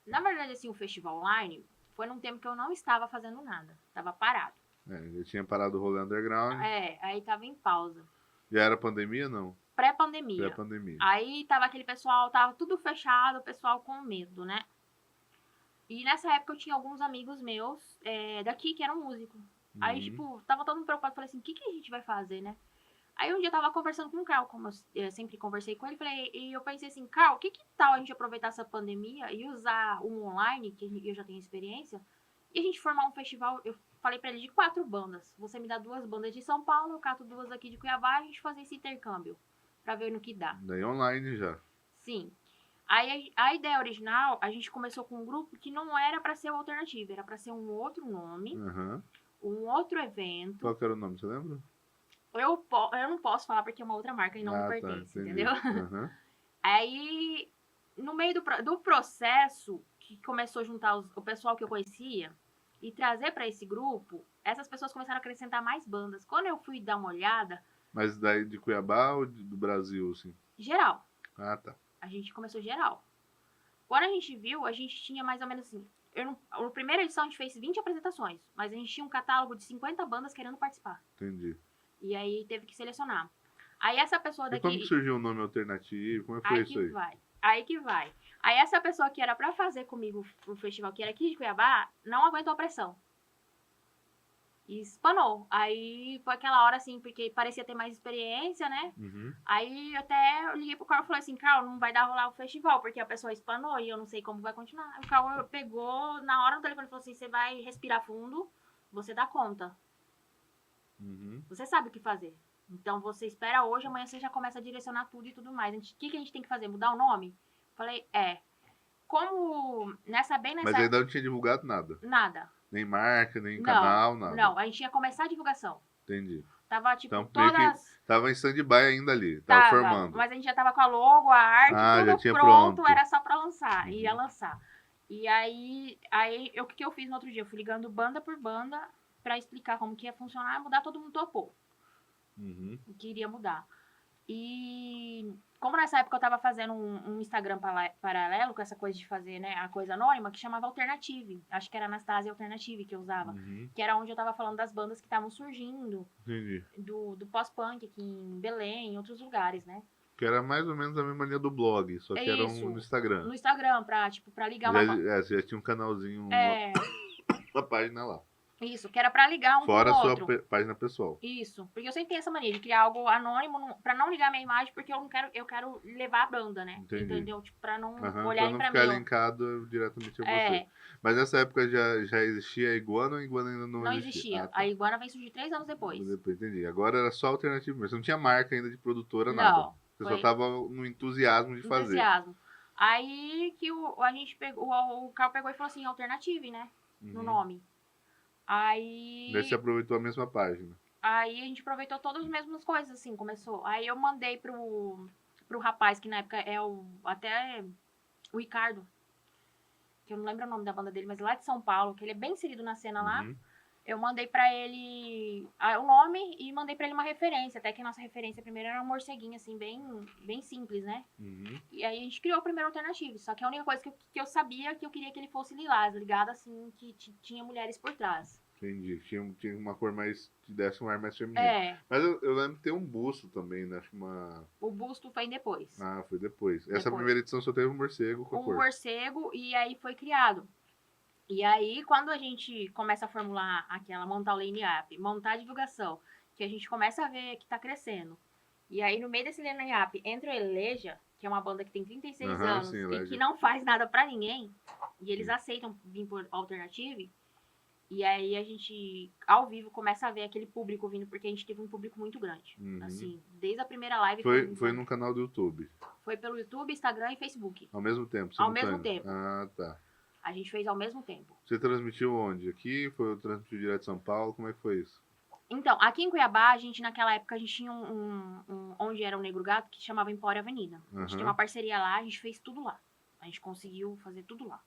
Na verdade, assim, o festival online foi num tempo que eu não estava fazendo nada. Tava parado. Eu tinha parado o rolê underground. Aí tava em pausa. Já era pandemia, não? Pré-pandemia. Pré-pandemia. Aí tava aquele pessoal, tava tudo fechado, o pessoal com medo, né? E nessa época eu tinha alguns amigos meus daqui que eram músicos. Aí, tipo, tava todo mundo preocupado. Falei assim, o que a gente vai fazer, né? Aí um dia eu tava conversando com o Carl, como eu sempre conversei com ele, e eu pensei assim, Carl, que tal a gente aproveitar essa pandemia e usar um online, que eu já tenho experiência, e a gente formar um festival, eu falei pra ele, de 4 bandas. Você me dá 2 bandas de São Paulo, eu cato 2 aqui de Cuiabá, e a gente fazer esse intercâmbio, pra ver no que dá. Daí online já. Sim. Aí a ideia original, a gente começou com um grupo que não era pra ser o Alternativo, era pra ser um outro nome, um outro evento. Qual que era o nome, você lembra? Eu não posso falar porque é uma outra marca e não me pertence, entendeu? Aí, no meio do processo, que começou a juntar o pessoal que eu conhecia e trazer pra esse grupo, essas pessoas começaram a acrescentar mais bandas. Quando eu fui dar uma olhada... Mas daí de Cuiabá ou do Brasil, assim? Geral. Ah, tá. A gente começou geral. Quando a gente viu, a gente tinha mais ou menos assim... Na primeira edição a gente fez 20 apresentações, mas a gente tinha um catálogo de 50 bandas querendo participar. Entendi. E aí teve que selecionar. Aí essa pessoa daqui... E como que surgiu o nome alternativo? Como foi isso aí? Aí que vai. Aí essa pessoa que era pra fazer comigo o festival, que era aqui de Cuiabá, não aguentou a pressão. E espanou. Aí foi aquela hora assim, porque parecia ter mais experiência, né? Aí até eu liguei pro Carl e falei assim, Carl, não vai dar rolar o festival, porque a pessoa espanou e eu não sei como vai continuar. Aí o Carl pegou, na hora do telefone, falou assim, você vai respirar fundo, você dá conta. Você sabe o que fazer. Então você espera hoje, amanhã você já começa a direcionar tudo e tudo mais. O que a gente tem que fazer? Mudar o nome? Falei, como nessa... Mas ainda não tinha divulgado nada? Nada. Nem marca, nem canal, nada? Não, a gente ia começar a divulgação. Entendi. Tava tipo então, todas... Tava em stand-by ainda ali, tava formando. Mas a gente já tava com a logo, a arte, tudo já tinha pronto, era só pra lançar. Ia lançar. E aí o que eu fiz no outro dia? Eu fui ligando banda por banda pra explicar como que ia funcionar, mudar, todo mundo topou. Que iria mudar. E como nessa época eu tava fazendo um Instagram paralelo com essa coisa de fazer, né, a coisa anônima, que chamava Alternative. Acho que era Anastasia Alternative que eu usava. Uhum. Que era onde eu tava falando das bandas que estavam surgindo, Entendi. do pós-punk aqui em Belém, em outros lugares, né? Que era mais ou menos a mesma linha do blog, só É que era isso, no Instagram. no Instagram, pra ligar uma... Você já tinha um canalzinho, É, uma página lá. isso, que era pra ligar um com Fora o a sua outro. página pessoal. Isso, porque eu sempre tenho essa mania de criar algo anônimo pra não ligar minha imagem, porque eu quero levar a banda, né? Entendi. Entendeu? Tipo, pra não Aham, pra olharem não pra ficar mim. linkado diretamente a você. É, Mas nessa época já existia a Iguana ou a Iguana ainda não não existia? existia. Ah, tá. A Iguana vem surgir 3 anos depois. Depois entendi. Agora era só alternativo mesmo. Você não tinha marca ainda de produtora, nada. Não, Você foi só tava no entusiasmo de fazer. entusiasmo. Aí que a gente pegou, o Carl pegou e falou assim, Alternative, né? No Uhum. nome. Aí... Daí você aproveitou a mesma página. Aí a gente aproveitou todas as mesmas coisas, assim, começou. Aí eu mandei pro rapaz, que na época é até o Ricardo, que eu não lembro o nome da banda dele, mas lá de São Paulo, que ele é bem inserido na cena lá. Uhum. Eu mandei pra ele o nome e mandei pra ele uma referência. Até que a nossa referência primeiro era um morceguinho, assim, bem simples, né? Uhum. E aí a gente criou o primeiro alternativo. Só que a única coisa que eu sabia que eu queria que ele fosse lilás, ligado assim, que tinha mulheres por trás. Entendi. Tinha uma cor mais. Que desse um ar mais feminino. É, Mas eu lembro que tem um busto também, né? Acho que uma. o busto foi depois. Ah, foi depois. Essa Depois. primeira edição só teve um morcego com a Um cor. morcego e aí foi criado. E aí, quando a gente começa a formular aquela, montar o line-up, montar a divulgação, que a gente começa a ver que tá crescendo. E aí, no meio desse line-up, entra o Eleja, que é uma banda que tem 36 Aham, anos sim, e Eleja. que não faz nada pra ninguém, e eles aceitam vir por Alternative. E aí a gente, ao vivo, começa a ver aquele público vindo, porque a gente teve um público muito grande. Uhum. Assim, desde a primeira live. Foi no canal do YouTube. Foi pelo YouTube, Instagram e Facebook. Ao mesmo tempo? Ao mesmo simultâneo? tempo. Ah, tá. A gente fez ao mesmo tempo. Você transmitiu onde? Aqui? Foi transmitiu direto de São Paulo? Como é que foi isso? Então, aqui em Cuiabá, a gente, naquela época, a gente tinha onde era o Negro Gato, que chamava Empório Avenida. A gente tem uma parceria lá, a gente fez tudo lá. A gente conseguiu fazer tudo lá.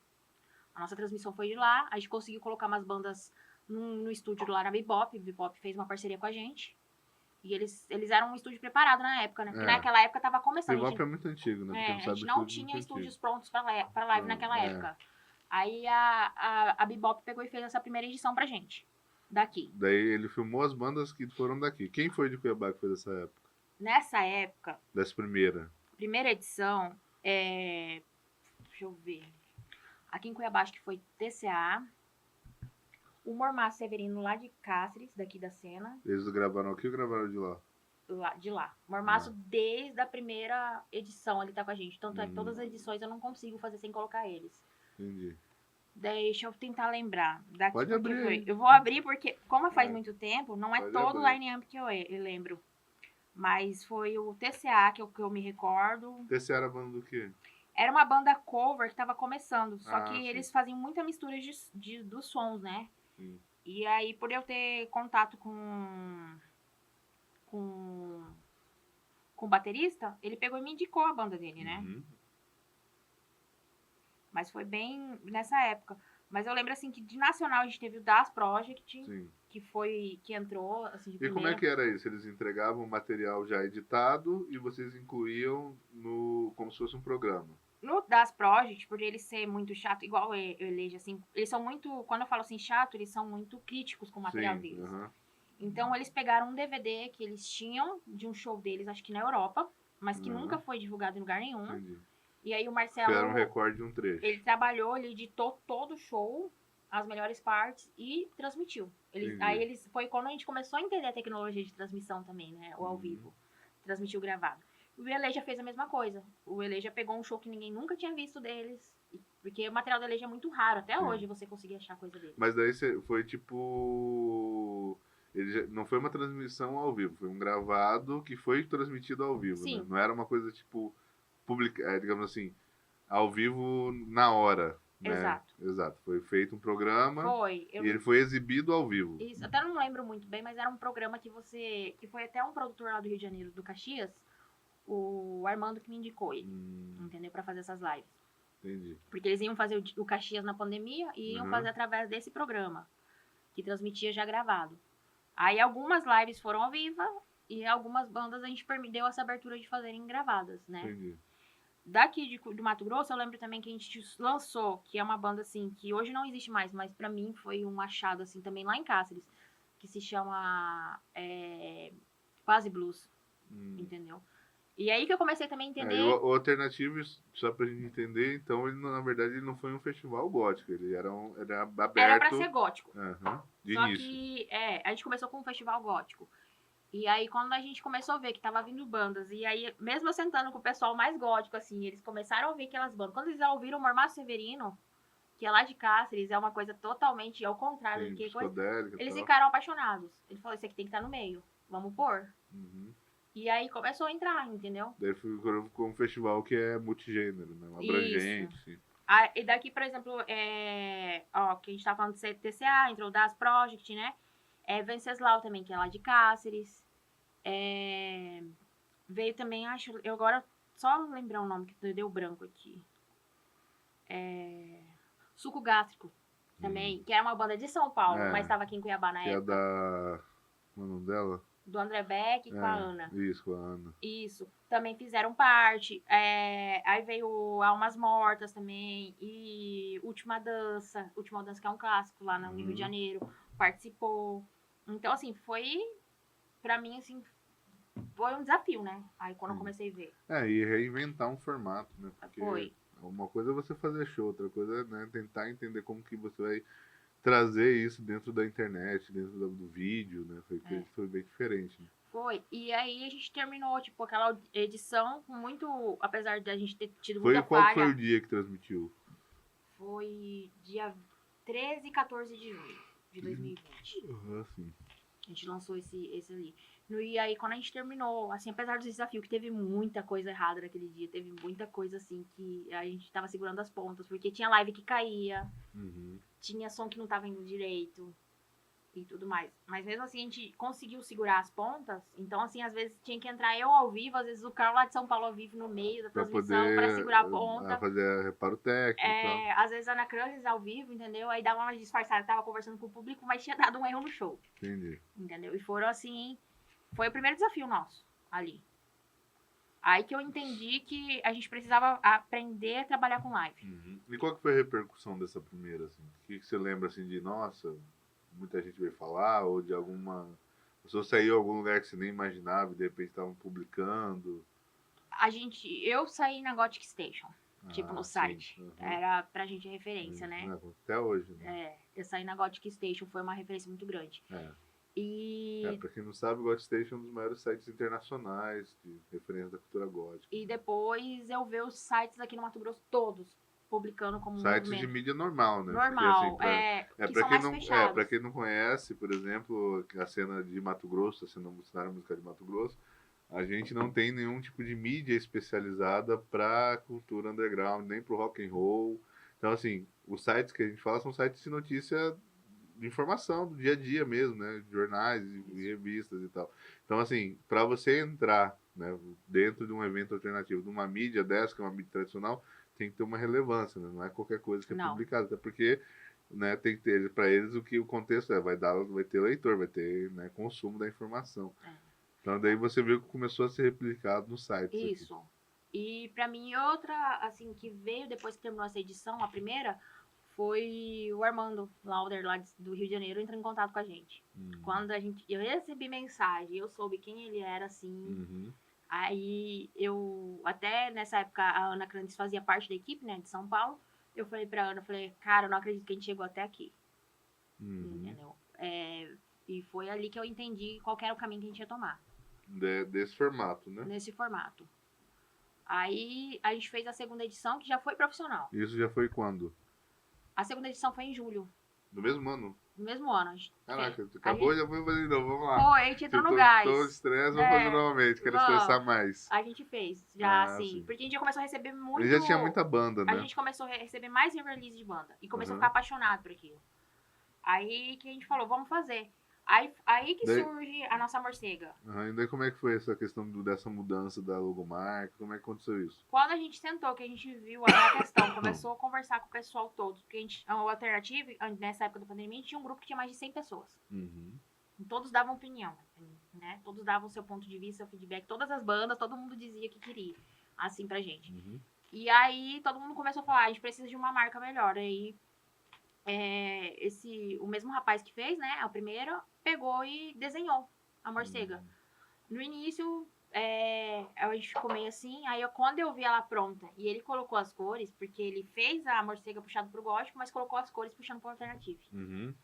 A nossa transmissão foi de lá, a gente conseguiu colocar umas bandas no estúdio lá na Bebop. Bebop fez uma parceria com a gente. E eles eram um estúdio preparado na época, né? Porque naquela época tava começando. Bebop é muito antigo, né? A gente não tinha estúdios prontos pra live naquela época. Aí a Bebop pegou e fez essa primeira edição pra gente. Daqui. Daí ele filmou as bandas que foram daqui. Quem foi de Cuiabá que foi dessa época? Nessa época, Dessa primeira? primeira edição, deixa eu ver. Aqui em Cuiabá, acho que foi TCA. O Mormaço Severino lá de Cáceres, daqui da cena. Eles gravaram aqui ou gravaram de lá? De lá. Mormaço, desde a primeira edição, ele tá com a gente. Tanto é que todas as edições eu não consigo fazer sem colocar eles. Entendi. Deixa eu tentar lembrar. Daqui Pode abrir. Foi. Eu vou abrir porque, como faz muito tempo, não é Pode todo o abrir. line-up que eu lembro. Mas foi o TCA que eu me recordo. TCA era a banda do quê? Era uma banda cover que tava começando. Só que sim. eles faziam muita mistura dos sons, né? Sim. E aí, por eu ter contato com o baterista, ele pegou e me indicou a banda dele, né? Uhum. Mas foi bem nessa época. Mas eu lembro, assim, que de nacional a gente teve o Das Project, Sim. que entrou, assim, de E como é que era isso? Eles entregavam o material já editado e vocês incluíam como se fosse um programa? No Das Project, por ele ser muito chato, igual eu elejo, assim, eles são muito, quando eu falo assim chato, eles são muito críticos com o material deles. Uhum. Então eles pegaram um DVD que eles tinham de um show deles, acho que na Europa, mas que nunca foi divulgado em lugar nenhum. Entendi. E aí o Marcelo, Era um recorde de um trecho. ele trabalhou, ele editou todo o show, as melhores partes e transmitiu. Foi quando a gente começou a entender a tecnologia de transmissão também, né? O ao vivo. Transmitiu gravado. O Eleja fez a mesma coisa. O Eleja pegou um show que ninguém nunca tinha visto deles. Porque o material do Eleja é muito raro. Até hoje você conseguir achar coisa dele. Mas daí foi tipo... não foi uma transmissão ao vivo. Foi um gravado que foi transmitido ao vivo. Sim. Né? Não era uma coisa tipo... digamos assim, ao vivo na hora. Né? Exato. Foi feito um programa e ele foi exibido ao vivo. Isso, até não lembro muito bem, mas era um programa que foi até um produtor lá do Rio de Janeiro, do Caxias, o Armando que me indicou ele, entendeu? Pra fazer essas lives. Entendi. Porque eles iam fazer o Caxias na pandemia e iam fazer através desse programa, que transmitia já gravado. Aí algumas lives foram ao vivo E algumas bandas a gente deu essa abertura de fazerem gravadas, né? Entendi. Daqui do Mato Grosso, eu lembro também que a gente lançou, que é uma banda, assim, que hoje não existe mais, mas pra mim foi um achado, assim, também lá em Cáceres, que se chama Quase Blues, entendeu? E aí que eu comecei também a entender... o Alternativo, só pra gente entender, então, ele, na verdade, ele não foi um festival gótico, ele era aberto... Era pra ser gótico. De Só início. que, a gente começou com um festival gótico. E aí, quando a gente começou a ver que tava vindo bandas, e aí, mesmo eu sentando com o pessoal mais gótico, assim, eles começaram a ouvir aquelas bandas. Quando eles ouviram o Mormaço Severino, que é lá de Cáceres, é uma coisa totalmente ao contrário do que coisa. Eles ficaram apaixonados. Ele falou, isso aqui tem que estar no meio. Vamos pôr. E aí começou a entrar, entendeu? Daí ficou um festival que é multigênero, né? Um abrangente. Sim. E daqui, por exemplo, que a gente tá falando de TCA, entrou Das Project, né? Venceslau também, que é lá de Cáceres. Veio também, eu agora só lembrar o nome que deu branco aqui. Suco Gástrico também, que era uma banda de São Paulo, mas estava aqui em Cuiabá na época. Que é da... Como é o nome dela? Do André Beck com a Ana. Isso, com a Ana. Isso. Também fizeram parte. Aí veio Almas Mortas também. E Última Dança. Última Dança, que é um clássico lá no Rio de Janeiro. Participou. Então, assim, foi... Pra mim, assim... Foi um desafio, né? Aí quando eu comecei a ver. E reinventar um formato, né? Porque foi. Uma coisa é você fazer show, outra coisa é, né, tentar entender como que você vai trazer isso dentro da internet, dentro do vídeo, né? Foi bem diferente. Né? Foi. E aí a gente terminou, tipo, aquela edição com muito... Apesar de a gente ter tido muita falha... Qual foi o dia que transmitiu? Foi dia 13 e 14 de julho de 2020. Sim. A gente lançou esse ali. E aí, quando a gente terminou, assim, apesar do desafio, que teve muita coisa errada naquele dia, teve muita coisa, assim, que a gente tava segurando as pontas, porque tinha live que caía, tinha som que não tava indo direito e tudo mais. Mas mesmo assim, a gente conseguiu segurar as pontas, então, assim, às vezes tinha que entrar eu ao vivo, às vezes o Carlos lá de São Paulo ao vivo no meio da transmissão pra segurar a ponta. Fazer reparo técnico. Às vezes a Ana Crânios ao vivo, entendeu? Aí dava uma disfarçada, tava conversando com o público, mas tinha dado um erro no show. Entendi. Entendeu? E foram assim... Foi o primeiro desafio nosso, ali. Aí que eu entendi que a gente precisava aprender a trabalhar com live. E qual que foi a repercussão dessa primeira, assim? O que você lembra, assim, de, nossa, muita gente veio falar, ou de alguma... Você saiu em algum lugar que você nem imaginava e de repente estavam publicando? Eu saí na Gothic Station, tipo, no site. Era pra gente referência, né? Até hoje, né? Eu saí na Gothic Station, foi uma referência muito grande. Pra quem não sabe, o Gothic Station é um dos maiores sites internacionais de referência da cultura gótica. E depois eu vi os sites aqui no Mato Grosso todos publicando como sites de mídia normal, né? Normal, pra quem não conhece, por exemplo, a cena de Mato Grosso, a cenário musical de Mato Grosso, a gente não tem nenhum tipo de mídia especializada pra cultura underground, nem pro rock and roll. Então, assim, os sites que a gente fala são sites de notícia... de informação do dia a dia mesmo, né? De jornais e revistas e tal. Então, assim, para você entrar, né, dentro de um evento alternativo, de uma mídia dessa, que é uma mídia tradicional, tem que ter uma relevância, né? Não é qualquer coisa que é publicada, até porque, né, tem que ter para eles o contexto vai ter leitor, vai ter, né, consumo da informação. Então, daí você viu que começou a ser replicado no site. Isso. Aqui. E para mim, outra, assim, que veio depois que terminou essa edição, a primeira... foi o Armando Lauder, lá do Rio de Janeiro, entrou em contato com a gente. Quando eu recebi mensagem, eu soube quem ele era, assim. Aí até nessa época, a Ana Crandes fazia parte da equipe, né, de São Paulo. Eu falei pra Ana, cara, eu não acredito que a gente chegou até aqui. Entendeu? E foi ali que eu entendi qual era o caminho que a gente ia tomar. Desse formato, né? Nesse formato. Aí a gente fez a segunda edição, que já foi profissional. Isso já foi quando? A segunda edição foi em julho. Do mesmo ano? Do mesmo ano. Caraca, acabou e já foi fazer de novo, vamos lá. Foi, a gente entrou no gás. Tô estresse, vamos fazer novamente, quero estressar mais. A gente fez, já assim, porque a gente já começou a receber muito... Ele já tinha muita banda, né? A gente começou a receber mais release de banda, e começou a ficar apaixonado por aquilo. Aí que a gente falou, vamos fazer. Aí que surge a nossa morcega. E daí como é que foi essa questão dessa mudança da logomarca? Como é que aconteceu isso? Quando a gente sentou, que a gente viu a questão, começou a conversar com o pessoal todo, porque o Alternative, nessa época da pandemia, tinha um grupo que tinha mais de 100 pessoas. E todos davam opinião, né? Todos davam seu ponto de vista, seu feedback, todas as bandas, todo mundo dizia que queria, assim, pra gente. Uhum. E aí todo mundo começou a falar, a gente precisa de uma marca melhor. Aí o mesmo rapaz que fez, né, o primeiro, pegou e desenhou a morcega. No início, a gente ficou meio assim, aí quando eu vi ela pronta e ele colocou as cores, porque ele fez a morcega puxada pro gótico, mas colocou as cores puxando pro alternativo. Uhum.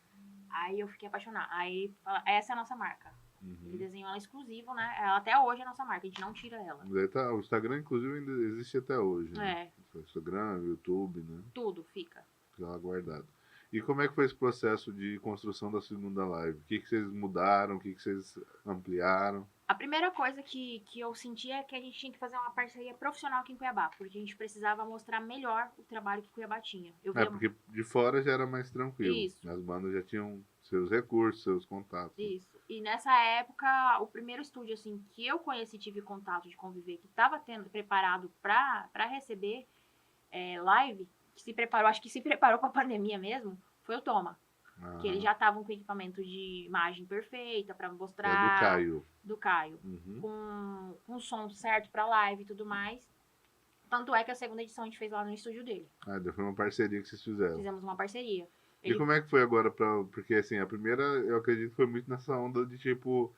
Aí eu fiquei apaixonada. Aí, essa é a nossa marca. Ele Uhum. desenhou ela exclusivo, né? Ela até hoje é a nossa marca, a gente não tira ela. Daí tá, o Instagram, inclusive, ainda existe até hoje, né? É, Instagram, YouTube, né? tudo fica. Fica lá guardado. E como é que foi esse processo de construção da segunda live? O que vocês mudaram? O que vocês ampliaram? A primeira coisa que eu senti é que a gente tinha que fazer uma parceria profissional aqui em Cuiabá, porque a gente precisava mostrar melhor o trabalho que Cuiabá tinha. Eu via... Porque de fora já era mais tranquilo. Isso. As bandas já tinham seus recursos, seus contatos. Isso. E nessa época, o primeiro estúdio assim que eu conheci, tive contato de conviver, que estava tendo preparado para receber live, que se preparou, acho que se preparou para a pandemia mesmo, foi o Toma. Que eles já estavam com equipamento de imagem perfeita para mostrar. É do Caio. Do Caio. Uhum. Com som certo para live e tudo mais. Tanto é que a segunda edição a gente fez lá no estúdio dele. Foi uma parceria que vocês fizeram. Fizemos uma parceria. E como é que foi agora porque assim, a primeira eu acredito que foi muito nessa onda de tipo,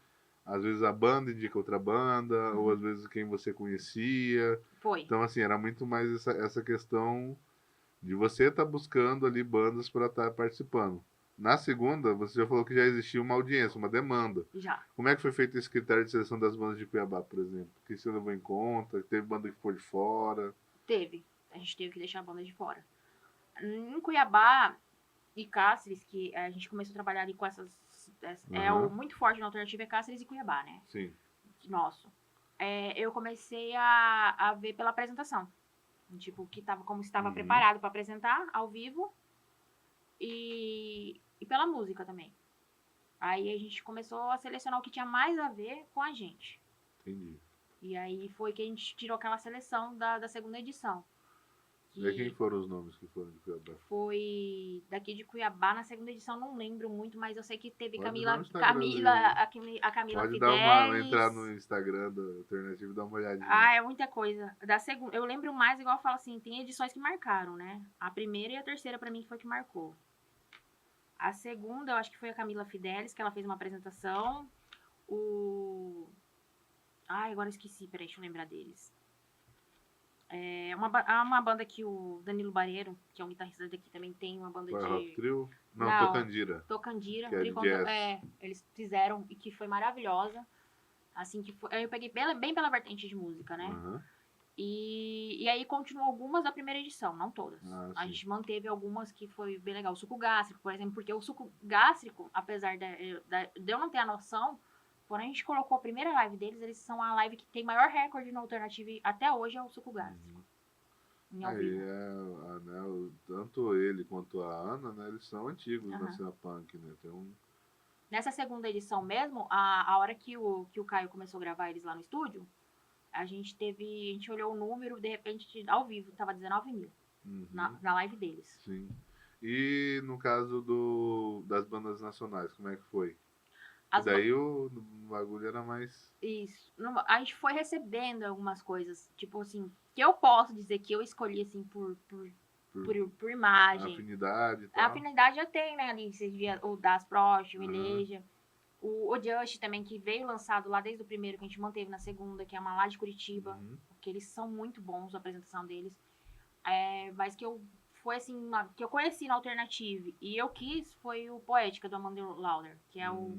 às vezes a banda indica outra banda, ou às vezes quem você conhecia. Foi. Então assim, era muito mais essa questão de você estar buscando ali bandas para estar participando. Na segunda, você já falou que já existia uma audiência, uma demanda. Já. Como é que foi feito esse critério de seleção das bandas de Cuiabá, por exemplo? O que você levou em conta? Teve banda que ficou de fora? Teve. A gente teve que deixar a banda de fora. Em Cuiabá e Cáceres, que a gente começou a trabalhar ali com essas... o muito forte na alternativa é Cáceres e Cuiabá, né? Sim. Nosso. Eu comecei a ver pela apresentação. Tipo, como estava preparado para apresentar ao vivo. E pela música também. Aí a gente começou a selecionar o que tinha mais a ver com a gente. Entendi. E aí foi que a gente tirou aquela seleção da segunda edição. E quem foram os nomes que foram de Cuiabá? Foi daqui de Cuiabá, na segunda edição, não lembro muito, mas eu sei que teve Pode Camila Pode Fidelis. entrar no Instagram do Alternativo e dar uma olhadinha. É muita coisa. Eu lembro mais, igual eu falo assim, tem edições que marcaram, né? A primeira e a terceira pra mim foi que marcou. A segunda, eu acho que foi a Camila Fidelis, que ela fez uma apresentação. Agora eu esqueci, peraí, deixa eu lembrar deles. Uma banda que o Danilo Bareiro, que é um guitarrista daqui, também tem uma banda Foi de... Rock Trio? Não, Tocandira. Tocandira. Que é de jazz. Eles fizeram e que foi maravilhosa. Assim, que foi, eu peguei bem pela vertente de música, né? Uhum. E aí continuou algumas da primeira edição, não todas. A gente manteve algumas que foi bem legal. O suco gástrico, por exemplo, porque o suco gástrico, apesar de eu não ter a noção, quando a gente colocou a primeira live deles, eles são a live que tem maior recorde no Alternativa até hoje, é o suco gástrico. Aí tanto ele quanto a Ana, né, eles são antigos na cena punk, né? Nessa segunda edição mesmo, a hora que o Caio começou a gravar eles lá no estúdio, a gente olhou o número, de repente, ao vivo, tava 19 mil na live deles. Sim. E no caso das bandas nacionais, como é que foi? Daí o bagulho era mais... Isso. A gente foi recebendo algumas coisas, tipo assim, que eu posso dizer que eu escolhi, assim, por imagem. Afinidade e tal. A afinidade eu tenho, né, ali, você via o Das Prost, o Eleja. O Just também, que veio lançado lá desde o primeiro, que a gente manteve na segunda, que é uma lá de Curitiba. Porque eles são muito bons, a apresentação deles. Mas que foi assim, que eu conheci na Alternative e eu quis, foi o Poética, do Amanda Lauder, que é o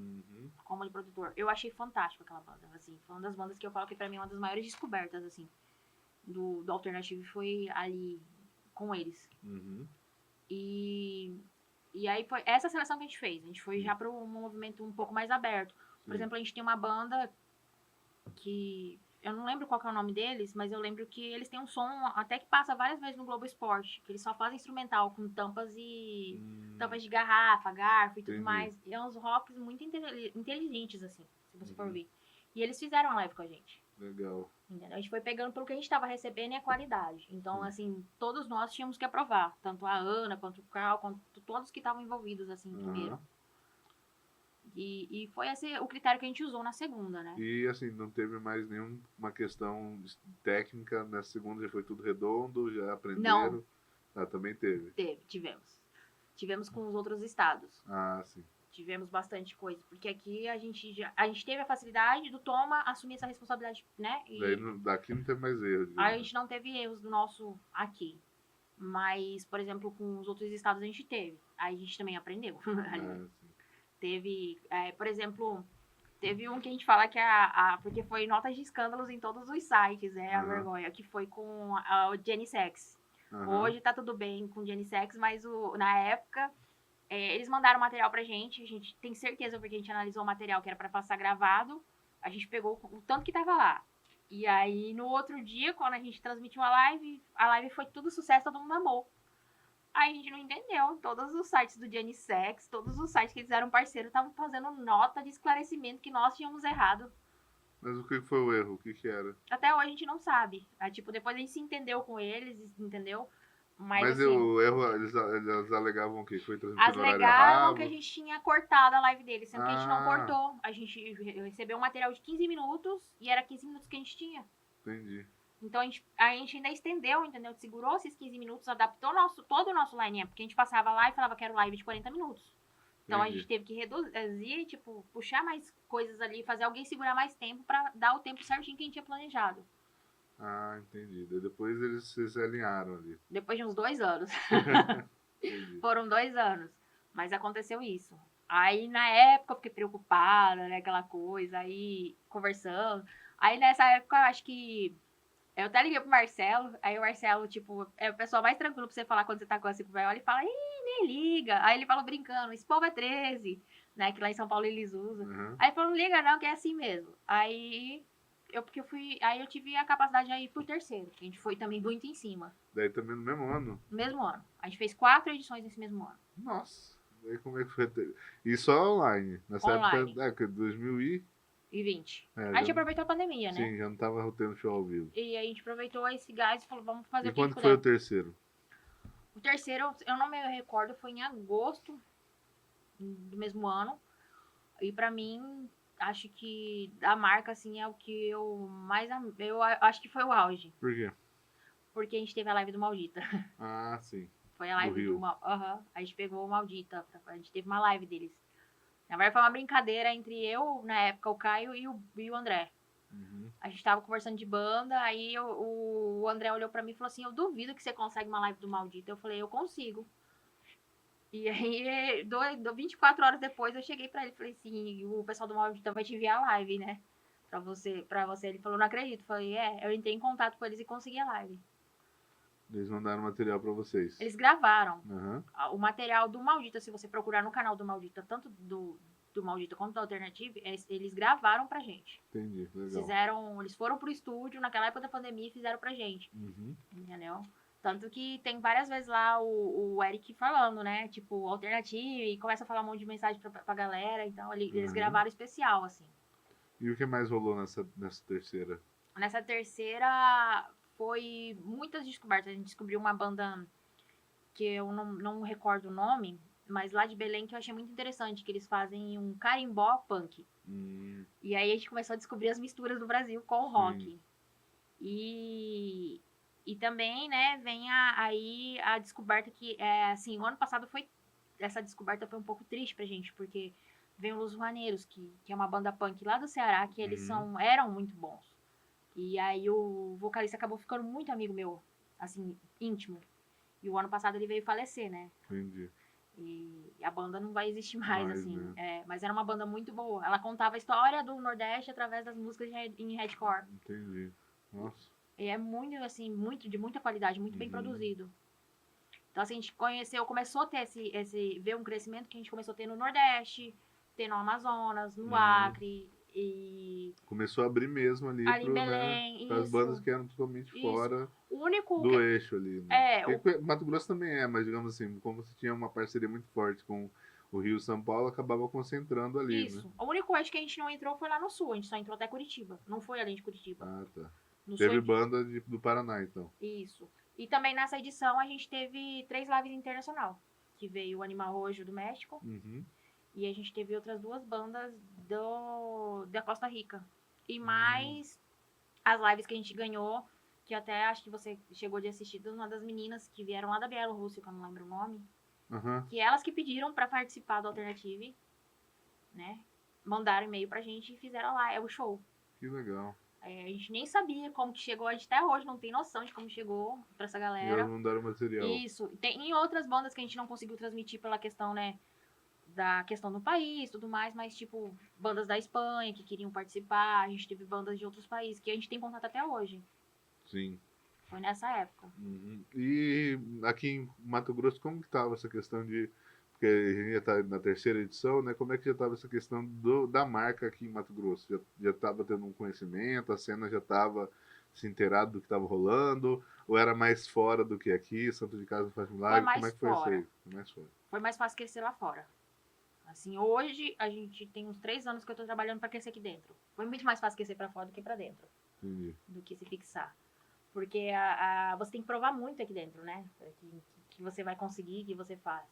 como produtor. Eu achei fantástico aquela banda, assim. Foi uma das bandas que eu falo que pra mim é uma das maiores descobertas, assim, do Alternative, foi ali com eles. E aí foi essa seleção que a gente fez. A gente foi já para um movimento um pouco mais aberto. Por exemplo, a gente tem uma banda que... Eu não lembro qual que é o nome deles, mas eu lembro que eles têm um som até que passa várias vezes no Globo Esporte. Que eles só fazem instrumental, com tampas de garrafa, garfo e tudo mais. E é uns rocks muito inteligentes, assim, se você for ver. E eles fizeram a live com a gente. Legal. Entendeu? A gente foi pegando pelo que a gente estava recebendo e a qualidade. Então, assim, todos nós tínhamos que aprovar. Tanto a Ana, quanto o Carl, quanto todos que estavam envolvidos, assim, primeiro. E foi esse o critério que a gente usou na segunda, né? E assim, não teve mais nenhuma questão técnica na segunda, já foi tudo redondo, já aprenderam? Não. Ah, também teve. Tivemos. Tivemos com os outros estados. Ah, sim. Tivemos bastante coisa, porque aqui a gente teve a facilidade do Toma assumir essa responsabilidade, né? E Daí daqui não teve mais erro. a gente não teve erros do nosso aqui. Mas, por exemplo, com os outros estados a gente teve. Aí a gente também aprendeu. Ah, sim. Teve, por exemplo, teve um que a gente fala que porque foi notas de escândalos em todos os sites, a vergonha, que foi com o Jenny Sex. Hoje tá tudo bem com o Jenny Sex, mas na época eles mandaram material pra gente, a gente tem certeza porque a gente analisou o material que era pra passar gravado, a gente pegou o tanto que tava lá. E aí, no outro dia, quando a gente transmitiu a live foi tudo sucesso, todo mundo amou. Aí a gente não entendeu. Todos os sites do Jenny Sex, todos os sites que eles eram parceiros, estavam fazendo nota de esclarecimento que nós tínhamos errado. Mas o que foi o erro? O que era? Até hoje a gente não sabe. Depois a gente se entendeu com eles, entendeu? Mas assim, o erro, eles alegavam o quê? Foi transmitido no horário alegaram errado? que a gente tinha cortado a live deles, sendo que a gente não Ah. cortou. A gente recebeu um material de 15 minutos e era 15 minutos que a gente tinha. Entendi. Então a gente ainda estendeu, entendeu? Segurou esses 15 minutos, adaptou todo o nosso line-up, porque a gente passava lá e falava que era live de 40 minutos. Então a gente teve que reduzir, tipo, puxar mais coisas ali, fazer alguém segurar mais tempo pra dar o tempo certinho que a gente tinha planejado. Ah, entendi. Daí depois eles se alinharam ali. Depois de uns 2 anos. Entendi. Foram 2 anos. Mas aconteceu isso. Aí na época eu fiquei preocupada, né? Aquela coisa, aí conversando. Aí nessa época eu acho que eu até liguei pro Marcelo, aí o Marcelo, tipo, é o pessoal mais tranquilo pra você falar quando você tá com esse velho, ele fala, nem liga. Aí ele falou brincando, esse povo é 13, né, que lá em São Paulo eles usam. Aí ele falou, não liga não, que é assim mesmo. Aí eu tive a capacidade de ir pro terceiro, que a gente foi também muito em cima. Daí também no mesmo ano? No mesmo ano. A gente fez 4 edições nesse mesmo ano. Nossa, daí como é que foi? E só online? Nessa Online. época, 2020. A gente aproveitou a pandemia, né? Sim, já não tava tendo show ao vivo. E a gente aproveitou esse gás e falou, vamos fazer E o que a gente quando foi puder. o terceiro? O terceiro, eu não me recordo, foi em agosto do mesmo ano. E pra mim, acho que a marca, assim, é o que eu mais... Eu acho que foi o auge. Por quê? Porque a gente teve a live do Maldita. Ah, sim. Foi a live do Maldita. A gente pegou o Maldita. A gente teve uma live deles. Na verdade, foi uma brincadeira entre eu, na época, o Caio e o André. A gente tava conversando de banda, aí o André olhou pra mim e falou assim, eu duvido que você consegue uma live do Maldita. Eu falei, eu consigo. E aí, 24 horas depois, eu cheguei pra ele e falei assim, o pessoal do Maldita vai te enviar a live, né? Pra você. Ele falou, não acredito. Eu falei, eu entrei em contato com eles e consegui a live. Eles mandaram material pra vocês? Eles gravaram. O material do Maldita, se você procurar no canal do Maldita, tanto do Maldita quanto do Alternative, eles gravaram pra gente. Entendi, legal. Eles foram pro estúdio naquela época da pandemia e fizeram pra gente. Entendeu? Tanto que tem várias vezes lá o Eric falando, né? Tipo, Alternative, e começa a falar um monte de mensagem pra galera. Então, eles gravaram especial, assim. E o que mais rolou nessa terceira? Nessa terceira, foi muitas descobertas. A gente descobriu uma banda que eu não recordo o nome, mas lá de Belém, que eu achei muito interessante, que eles fazem um carimbó punk. E aí a gente começou a descobrir as misturas do Brasil com o rock. E também, né, vem aí a descoberta que, assim, o ano passado essa descoberta foi um pouco triste pra gente, porque vem o Los Ruaneiros, que é uma banda punk lá do Ceará, que eles eram muito bons. E aí o vocalista acabou ficando muito amigo meu, assim, íntimo. E o ano passado ele veio falecer, né? Entendi. E a banda não vai existir mais, assim. Né? Mas era uma banda muito boa. Ela contava a história do Nordeste através das músicas em hardcore. Entendi. Nossa. E é muito, assim, de muita qualidade, muito bem produzido. Então, assim, a gente começou a ter ver um crescimento que a gente começou a ter no Nordeste, ter no Amazonas, no Acre, e... Começou a abrir mesmo ali em Belém, para as bandas que eram totalmente fora do eixo ali. Né? Mato Grosso também mas digamos assim, como você tinha uma parceria muito forte com o Rio e São Paulo, acabava concentrando ali, Isso. Né? O único eixo que a gente não entrou foi lá no Sul, a gente só entrou até Curitiba, não foi além de Curitiba. Ah, tá. No Teve banda do Paraná, então. Isso. E também nessa edição a gente teve 3 lives internacional, que veio o Animal Rojo do México, E a gente teve outras 2 bandas da Costa Rica. E mais as lives que a gente ganhou, que até acho que você chegou de assistir, de uma das meninas que vieram lá da Bielorrússia, que eu não lembro o nome. Aham. Que elas que pediram pra participar do Alternative, né? Mandaram e-mail pra gente e fizeram lá, é o show. Que legal. A gente nem sabia como que chegou, a gente até hoje não tem noção de como chegou pra essa E galera. elas mandaram material. Isso. Tem em outras bandas que a gente não conseguiu transmitir pela questão, né? Da questão do país, tudo mais, mas tipo, bandas da Espanha que queriam participar, a gente teve bandas de outros países que a gente tem contato até hoje. Sim. Foi nessa época. Uhum. E aqui em Mato Grosso, como que estava essa questão de... Porque a gente já está na terceira edição, né? Como é que já estava essa questão da marca aqui em Mato Grosso? Já estava tendo um conhecimento, a cena já estava se inteirado do que estava rolando? Ou era mais fora do que aqui? Santo de Casa faz Foi milagre? Como é mais que foi isso fora. aí? Foi mais fora. Foi mais fácil crescer lá fora. Assim, hoje a gente tem uns 3 anos que eu tô trabalhando pra crescer aqui dentro. Foi muito mais fácil crescer pra fora do que pra dentro. Entendi. Do que se fixar. Porque você tem que provar muito aqui dentro, né? Que você vai conseguir, que você faz.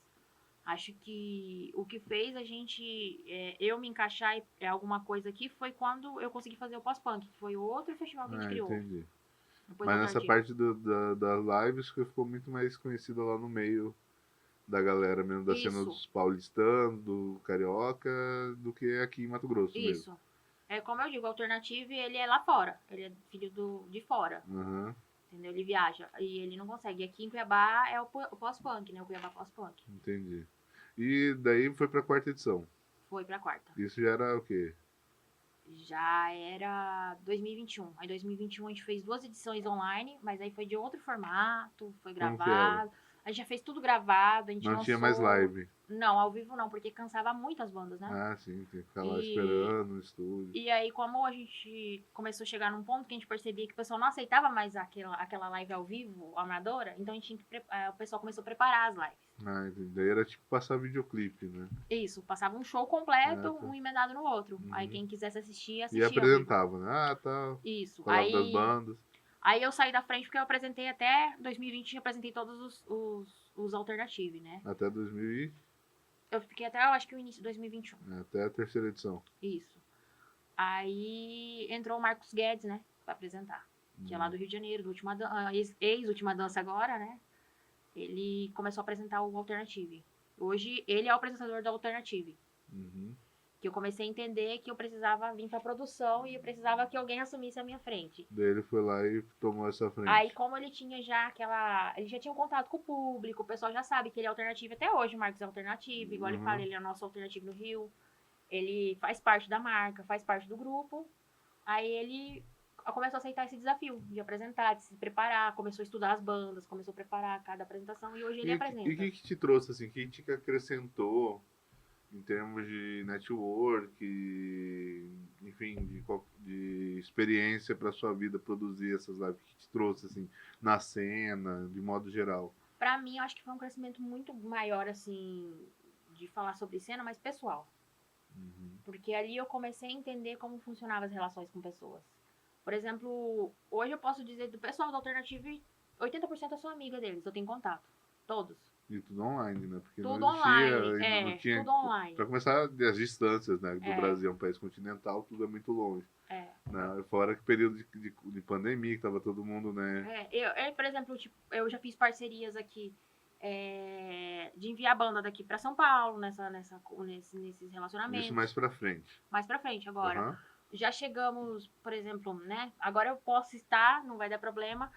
Acho que o que fez a gente, eu me encaixar em alguma coisa aqui foi quando eu consegui fazer o pós-punk, que foi outro festival que a gente criou. Entendi. Depois Mas nessa alternativo. parte das lives que ficou muito mais conhecida lá no meio da galera mesmo, da cena Isso, dos paulistanos, do carioca, do que aqui em Mato Grosso mesmo. isso. É como eu digo, o Alternative, ele é lá fora. Ele é filho de fora. Aham, Entendeu? Ele viaja e ele não consegue. E aqui em Cuiabá é o pós-punk, né? O Cuiabá pós-punk. entendi. E daí foi pra quarta edição. Foi pra quarta. Isso já era o quê? Já era 2021. Aí 2021 a gente fez 2 edições online, mas aí foi de outro formato, foi Como que era? gravado. A gente já fez tudo gravado, a gente Não lançou... tinha mais live. Não, ao vivo não, porque cansava muito as bandas, né? Ah, sim, tem que ficar lá E- esperando no estúdio. E aí, como a gente começou a chegar num ponto que a gente percebia que o pessoal não aceitava mais aquela live ao vivo, amadora, então a gente tinha que o pessoal começou a preparar as lives. Ah, entendi. Daí era tipo passar videoclipe, né? Isso, passava um show completo, Ah, tá. um emendado no outro. Uhum. Aí quem quisesse assistir, E assistia ao vivo. apresentava, né? Ah, tá. Isso. Falava das bandas. Aí eu saí da frente porque eu apresentei até 2020, eu apresentei todos os alternativos, né? Até 2000 Eu fiquei até, eu acho que o início de 2021. até a terceira edição. Isso. Aí entrou o Marcos Guedes, né? Pra apresentar. Que é lá do Rio de Janeiro, do ex-Última Dança agora, né? Ele começou a apresentar o Alternative. Hoje ele é o apresentador do Alternative. Uhum. Que eu comecei a entender que eu precisava vir pra produção e eu precisava que alguém assumisse a minha frente. Daí ele foi lá e tomou essa frente. Aí, como ele tinha já ele já tinha um contato com o público, o pessoal já sabe que ele é alternativo até hoje, o Marcos é alternativo, igual ele Uhum. fala, ele é nosso alternativo no Rio. Ele faz parte da marca, faz parte do grupo. Aí ele começou a aceitar esse desafio de apresentar, de se preparar, começou a estudar as bandas, começou a preparar cada apresentação e hoje ele apresenta. E o que te trouxe, assim, o que te acrescentou em termos de network, enfim, de experiência para sua vida produzir essas lives? O que te trouxe, assim, na cena, de modo geral? Pra mim, eu acho que foi um crescimento muito maior, assim, de falar sobre cena, mas pessoal. Uhum. Porque ali eu comecei a entender como funcionavam as relações com pessoas. Por exemplo, hoje eu posso dizer do pessoal do Alternative, 80% eu sou amiga deles, eu tenho contato. Todos. E tudo online, né? Porque Tudo não existia, online, não tinha... tudo online. Para começar, as distâncias, né? Do É. Brasil é um país continental, tudo é muito longe. É. Né? Fora que período de pandemia, que tava todo mundo, né? Por exemplo, tipo, eu já fiz parcerias aqui de enviar banda daqui pra São Paulo, nesses relacionamentos. Isso mais pra frente. Mais pra frente agora. Aham. Já chegamos, por exemplo, né? Agora eu posso estar, não vai dar problema.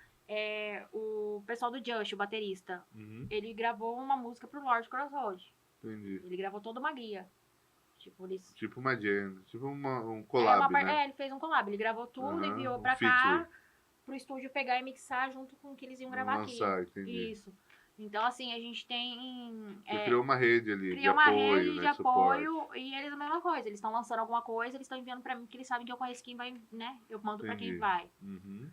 O pessoal do Just, o baterista, Uhum. ele gravou uma música pro Lord Crossroad. Entendi. Ele gravou toda uma guia. Tipo, eles. Tipo uma jam, tipo um collab, né? Ele fez um collab. Ele gravou tudo, Aham, enviou um pra feature. cá, pro estúdio pegar e mixar junto com o que eles iam gravar Lançar, aqui. entendi. Isso. Então, assim, a gente tem. Você criou uma rede ali de Cria uma apoio, rede né? de apoio Suporte. e eles a mesma coisa. Eles estão lançando alguma coisa, eles estão enviando pra mim, que eles sabem que eu conheço quem vai, né? Eu mando pra quem Entendi. vai. Uhum.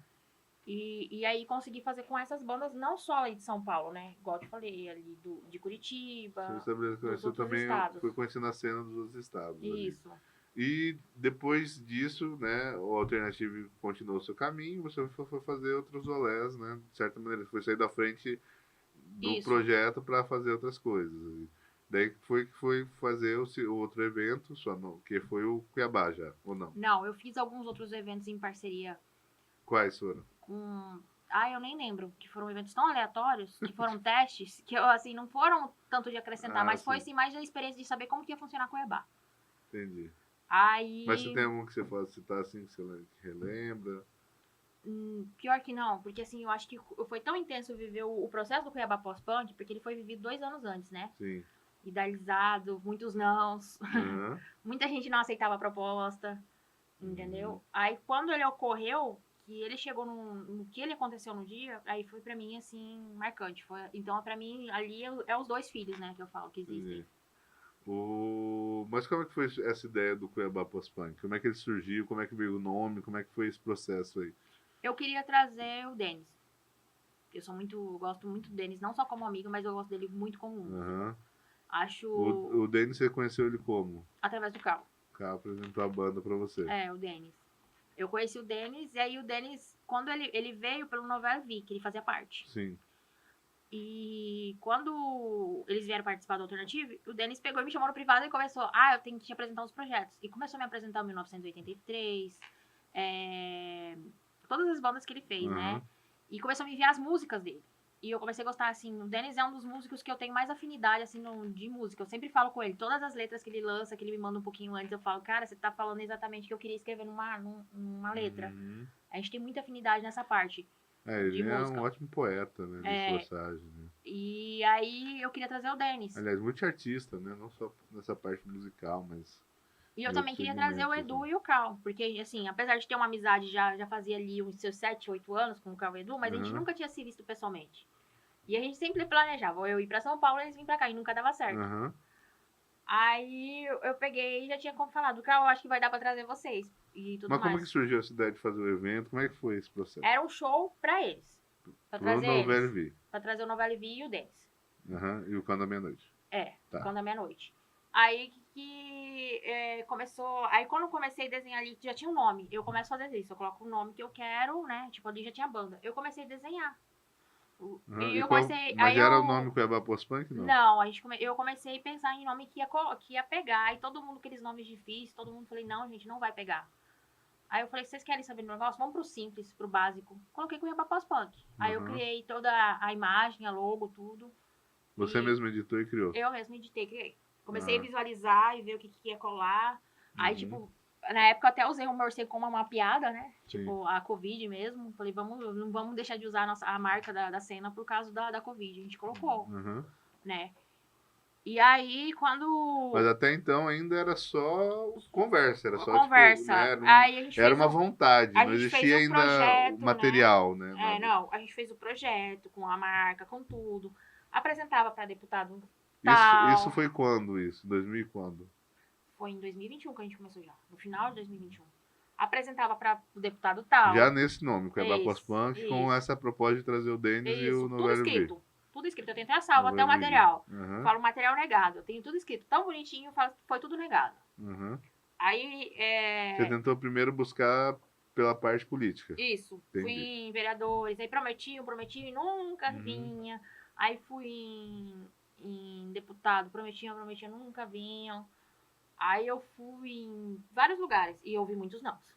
E aí consegui fazer com essas bandas, não só aí de São Paulo, né? Igual eu te falei, ali de Curitiba. Você estabeleceu outros também, estados. foi conhecendo a cena dos outros estados. ali. Isso. E depois disso, né, o Alternative continuou seu caminho, você foi fazer outros rolés, né? De certa maneira, você foi sair da frente do Isso. projeto para fazer outras coisas. Daí que foi fazer o outro evento, só que foi o Cuiabá já, ou não? Não, eu fiz alguns outros eventos em parceria Quais foram? com. Ah, eu nem lembro, que foram eventos tão aleatórios, que foram testes, que eu, assim, não foram tanto de acrescentar, mas foi, sim. assim, mais a experiência de saber como que ia funcionar Cuiabá. Entendi. Aí. Mas você tem algum que você pode citar assim, que você relembra? Pior que não, porque assim, eu acho que foi tão intenso viver o processo do Cuiabá pós-punk, porque ele foi vivido 2 anos antes, né? Sim. Idealizado, muitos nãos, Aham. muita gente não aceitava a proposta, entendeu? Aí quando ele ocorreu, que ele chegou no que ele aconteceu no dia, aí foi pra mim, assim, marcante. Então, pra mim, ali é os 2 filhos, né, que eu falo que existem. Entendi. Mas como é que foi essa ideia do Cuiabá Post-Punk? Como é que ele surgiu? Como é que veio o nome? Como é que foi esse processo aí? Eu queria trazer o Denis. Gosto muito do Denis, não só como amigo, mas eu gosto dele muito como músico. Aham. Acho O Denis, você conheceu ele como? através do carro. O cara apresentou a banda pra você. É, o Denis. Eu conheci o Denis, e aí o Denis, quando ele veio pelo Novela Vi, que ele fazia parte. Sim. E quando eles vieram participar do Alternative, o Denis pegou e me chamou no privado e começou, eu tenho que te apresentar uns projetos. E começou a me apresentar o 1983, todas as bandas que ele fez, né? E começou a me enviar as músicas dele. E eu comecei a gostar, assim, o Denis é um dos músicos que eu tenho mais afinidade, assim, de música. Eu sempre falo com ele, todas as letras que ele lança, que ele me manda um pouquinho antes, eu falo, cara, você tá falando exatamente o que eu queria escrever numa letra. Uhum. A gente tem muita afinidade nessa parte. Ele é música. um ótimo poeta, né? De passagem, né? E aí eu queria trazer o Denis. Aliás, multiartista, né? Não só nessa parte musical, mas... E eu também queria trazer o Edu e o Cal. Porque, assim, apesar de ter uma amizade, já fazia ali uns seus 7, 8 anos com o Cal e o Edu, mas a gente nunca tinha se visto pessoalmente. E a gente sempre planejava, ou eu ir pra São Paulo e eles virem pra cá, e nunca dava certo. Aí eu peguei e já tinha como falar, do Cal, eu acho que vai dar pra trazer vocês. E tudo Mas mais. como que surgiu essa ideia de fazer o evento? Como é que foi esse processo? Era um show pra eles. Pra trazer Novela eles. Vi. Pra trazer o Novela Vi e o Denis. E o Cão da Meia-Noite. O Cão da Meia-Noite. Aí começou. Aí quando eu comecei a desenhar ali, já tinha um nome. Eu começo a fazer isso. Eu coloco o nome que eu quero, né? Tipo, ali já tinha banda. Eu comecei a desenhar. E eu comecei. Mas era o nome Cuiabá Post-Punk, não? Não, eu comecei a pensar em nome que ia pegar. E todo mundo, aqueles nomes difíceis, todo mundo falei, não, gente, não vai pegar. Aí eu falei, vocês querem saber do negócio? Vamos pro simples, pro básico. Coloquei Cuiabá Post-Punk. Aí eu criei toda a imagem, a logo, tudo. Você mesmo editou e criou? Eu mesmo editei, criei. Comecei a visualizar e ver o que ia colar. Aí, tipo, na época eu até usei o morcego como uma piada, né? Sim. Tipo, a Covid mesmo. Falei, não vamos deixar de usar a marca da cena por causa da Covid. A gente colocou, né? E aí, quando... Mas até então ainda era só conversa, era só conversa. Tipo, né? Aí a gente era uma vontade, não existia ainda projeto, o material, né? Não, a gente fez o projeto com a marca, com tudo. Apresentava para deputado Isso foi quando isso? 2000 e quando? Foi em 2021 que a gente começou já, no final de 2021. Apresentava para o deputado tal. Já nesse nome, Cuiabá Post-Punk, com essa proposta de trazer o Denis e o Novela Vi. Tudo escrito, eu tenho até a salva, até o material. Falo material negado, eu tenho tudo escrito, tão bonitinho, foi tudo negado. Aí, Você tentou primeiro buscar pela parte política. Isso, fui em vereadores, aí prometiam e nunca vinha. Aí fui em deputado, prometiam, nunca vinham. Aí eu fui em vários lugares e ouvi muitos nãos.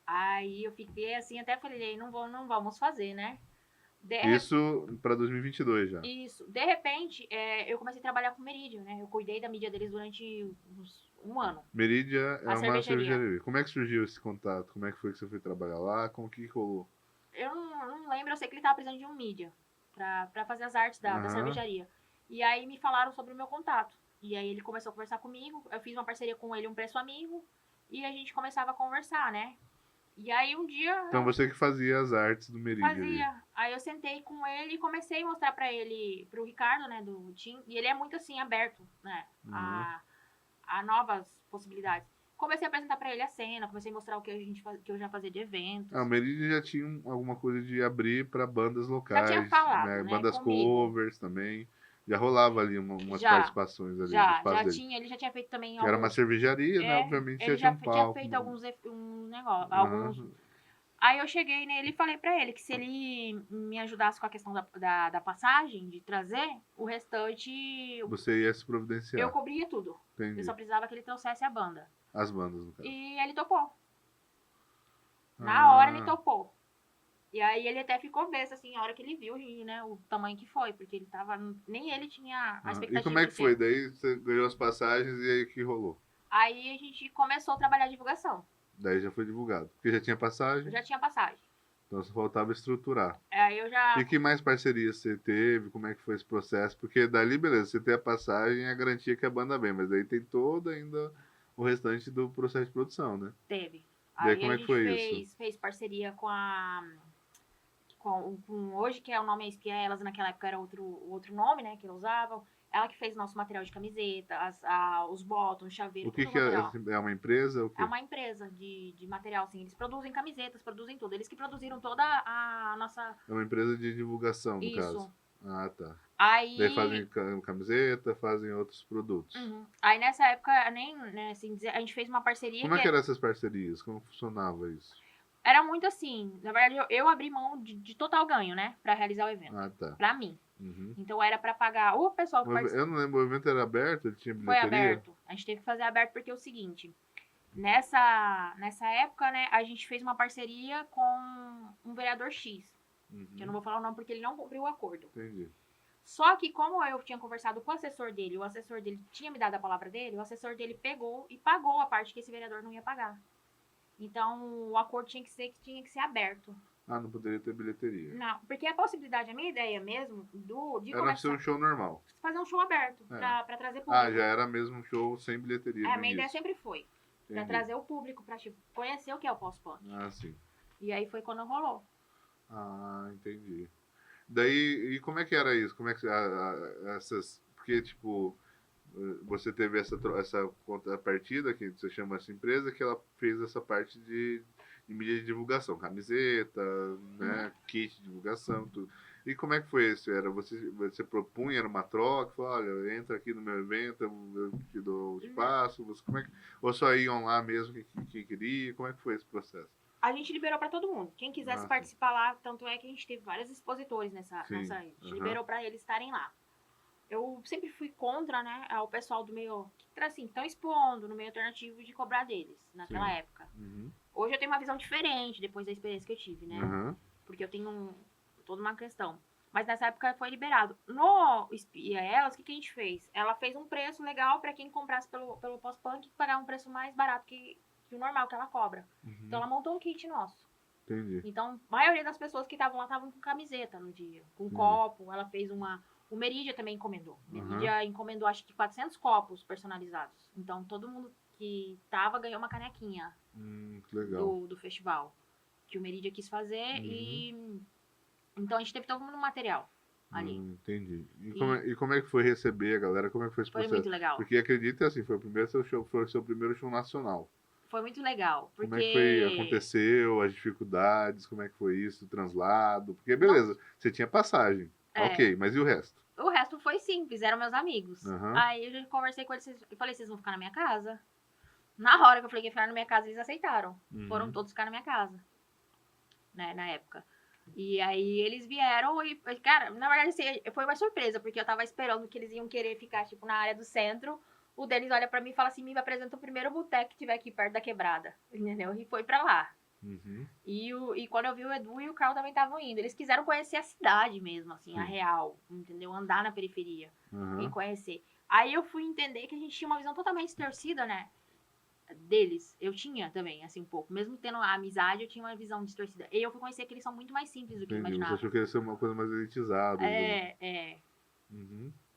Aí eu fiquei assim, até falei, não vamos fazer, né? Isso para 2022 já. Isso. De repente, eu comecei a trabalhar com Meridia, né? Eu cuidei da mídia deles durante um ano. Meridia é uma cervejaria. Como é que surgiu esse contato? Como é que foi que você foi trabalhar lá? Como que rolou? Eu não lembro, eu sei que ele tava precisando de um mídia pra fazer as artes da cervejaria. E aí me falaram sobre o meu contato. E aí ele começou a conversar comigo, eu fiz uma parceria com ele, um preço amigo, e a gente começava a conversar, né? E aí um dia... Então você que fazia as artes do Meridia. Fazia. Ali. Aí eu sentei com ele e comecei a mostrar pra ele, pro Ricardo, né, do Tim, e ele é muito assim, aberto, né, a novas possibilidades. Comecei a apresentar pra ele a cena, comecei a mostrar o que eu já fazia de eventos. O Meridia já tinha alguma coisa de abrir pra bandas locais. Já tinha falado, né? Bandas covers também. Já rolava ali umas participações ali. Ele já tinha feito também alguns... Era uma cervejaria, né? Obviamente já tinha um palco. Ele já feito alguns negócios, alguns... Aí eu cheguei nele e falei pra ele que se ele me ajudasse com a questão da passagem, de trazer, o restante Você ia se eu providenciar. cobria tudo. Eu Entendi. só precisava que ele trouxesse a banda. As bandas, no caso. E ele topou. Na hora ele Ah, topou. E aí ele até ficou besta, assim, a hora que ele viu, né, o tamanho que foi, porque ele tava. Nem ele tinha a e expectativa como é que de foi? ter. Daí você ganhou as passagens e aí que rolou? Aí a gente começou a trabalhar a divulgação. Daí já foi divulgado. Porque já tinha Eu passagem, já tinha passagem. então só faltava estruturar. Aí eu já. E que mais parcerias você teve? Como é que foi esse processo? Porque dali, beleza, você tem a passagem e a garantia que a banda vem, mas daí tem todo ainda o restante do processo de produção, né? Teve. Daí Aí como a é que gente foi isso? fez parceria com a. Com hoje, que é o nome Espia Elas, naquela época era outro nome, né, que eles usavam. Ela que fez nosso material de camiseta, os botões, chaveiro, O que tudo o que é? material. É uma empresa? O É quê? uma empresa de material, assim. Eles produzem camisetas, produzem tudo. Eles que produziram toda a nossa. É uma empresa de divulgação, no caso. Isso. Ah, tá. Daí Aí. fazem camiseta, fazem outros produtos. Uhum. Aí nessa época, nem, né, assim, a gente fez uma parceria Como é que eram essas parcerias? Como funcionava isso? era muito assim. Na verdade, eu abri mão de total ganho, né? Pra realizar o evento. Ah, tá. Pra mim. Uhum. Então era pra pagar o pessoal que Eu não lembro, o evento era aberto? Ele tinha foi bilheteria? aberto. A gente teve que fazer aberto porque é o seguinte. Nessa época, né, a gente fez uma parceria com um vereador X. Que eu não vou falar o nome porque ele não cumpriu o acordo. Entendi. Só que como eu tinha conversado com o assessor dele tinha me dado a palavra dele, o assessor dele pegou e pagou a parte que esse vereador não ia pagar. Então, o acordo tinha que ser aberto. Ah, não poderia ter bilheteria. Não, porque a possibilidade, a minha ideia mesmo, de Era ser começar um show normal. fazer um show aberto, É. pra trazer público. Ah, já era mesmo um show sem bilheteria A no minha ideia início. sempre foi. Pra Entendi. trazer o público, pra tipo, conhecer o que é o pós-punk. Ah, sim. E aí foi quando rolou. Ah, entendi. Daí, e como é que era isso? Como é que essas, porque tipo, você teve essa contrapartida que você chama essa empresa que ela fez essa parte de mídia de divulgação, camiseta, né, kit de divulgação, tudo. E como é que foi isso? Era você propunha, era uma troca, falou, olha, entra aqui no meu evento, eu te dou o espaço, você, como é que, ou só iam lá mesmo que queria? Como é que foi esse processo? A gente liberou pra todo mundo. Quem quisesse participar lá, tanto é que a gente teve vários expositores nessa. A gente liberou pra eles estarem lá. Eu sempre fui contra, né, ao pessoal do meio, que assim, estão expondo no meio alternativo de cobrar deles, naquela época. Hoje eu tenho uma visão diferente, depois da experiência que eu tive, né? Porque eu tenho toda uma questão. Mas nessa época foi liberado. No Espia Elas, o que a gente fez? Ela fez um preço legal pra quem comprasse pelo pós-punk pagar um preço mais barato que o normal que ela cobra. Então ela montou um kit nosso. Entendi. Então, a maioria das pessoas que estavam lá estavam com camiseta no dia, com copo. Ela fez uma. O Meridia também encomendou. O Meridia encomendou acho que 400 copos personalizados. Então todo mundo que tava ganhou uma canequinha legal. do festival. Que o Meridia quis fazer e. Então a gente teve todo mundo no material ali. Entendi. E como é que foi receber a galera? Como é que foi esse processo? Foi muito legal. Porque acredita assim, foi o seu primeiro show nacional. Foi muito legal. Porque... Como é que foi, aconteceu, as dificuldades, como é que foi isso, o translado? Porque beleza, você tinha passagem. Ok, mas e o resto? O resto foi simples, eram meus amigos. Aí eu já conversei com eles e falei, vocês vão ficar na minha casa? Na hora que eu falei que ia ficar na minha casa, eles aceitaram. Foram todos ficar na minha casa. Né, na época. E aí eles vieram e, cara, na verdade assim, foi uma surpresa, porque eu tava esperando que eles iam querer ficar, tipo, na área do centro. O deles olha pra mim e fala assim, me apresenta o primeiro boteco que tiver aqui perto da quebrada. Entendeu? E foi pra lá. E quando eu vi o Edu e o Carl também estavam indo. Eles quiseram conhecer a cidade mesmo, assim, a real. Entendeu? Andar na periferia. E conhecer. Aí eu fui entender que a gente tinha uma visão totalmente distorcida, né? Deles. Eu tinha também, assim, um pouco. Mesmo tendo a amizade, eu tinha uma visão distorcida. E eu fui conhecer que eles são muito mais simples do que eu imaginava. Você achou que ia ser uma coisa mais elitizada.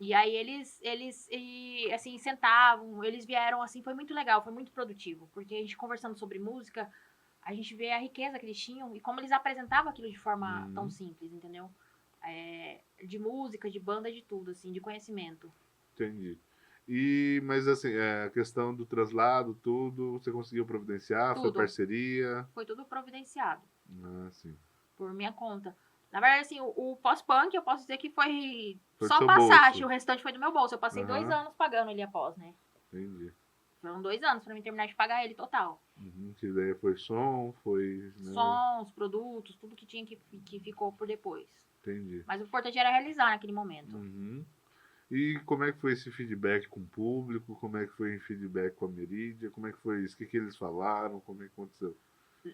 E aí eles assim, sentavam, eles vieram, assim, foi muito legal, foi muito produtivo. Porque a gente conversando sobre música, a gente vê a riqueza que eles tinham e como eles apresentavam aquilo de forma tão simples, entendeu? De música, de banda, de tudo, assim, de conhecimento. Entendi. Mas assim, a questão do traslado, tudo, você conseguiu providenciar? Tudo. Foi parceria? Foi tudo providenciado. Ah, sim. Por minha conta. Na verdade, assim, o pós-punk, eu posso dizer que foi só do seu passagem, bolso. O restante foi do meu bolso. Eu passei 2 anos pagando ele após, né? Entendi. Foram 2 anos pra mim terminar de pagar ele total. Que daí foi som, foi... Né? Sons, produtos, tudo que tinha que ficou por depois. Entendi. Mas o importante era realizar naquele momento. E como é que foi esse feedback com o público? Como é que foi o feedback com a Meridia? Como é que foi isso? O que eles falaram? Como é que aconteceu?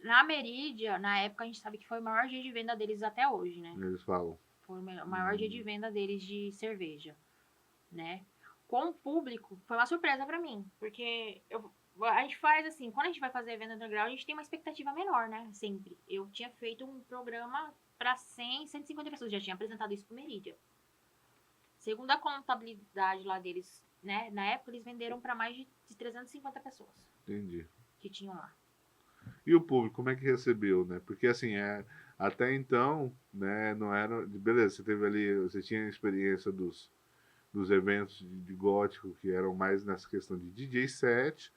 Na Meridia, na época, a gente sabe que foi o maior dia de venda deles até hoje, né? Eles falam. Foi o maior dia de venda deles de cerveja, né? Com o público, foi uma surpresa pra mim. Porque a gente faz assim, quando a gente vai fazer evento underground, a gente tem uma expectativa menor, né? Sempre. Eu tinha feito um programa pra 100, 150 pessoas. Já tinha apresentado isso pro Meridia. Segundo a contabilidade lá deles, né? Na época, eles venderam pra mais de 350 pessoas. Entendi. Que tinham lá. E o público, como é que recebeu, né? Porque assim, até então, né, não era... Beleza, você teve ali, você tinha a experiência dos eventos de gótico, que eram mais nessa questão de DJ set.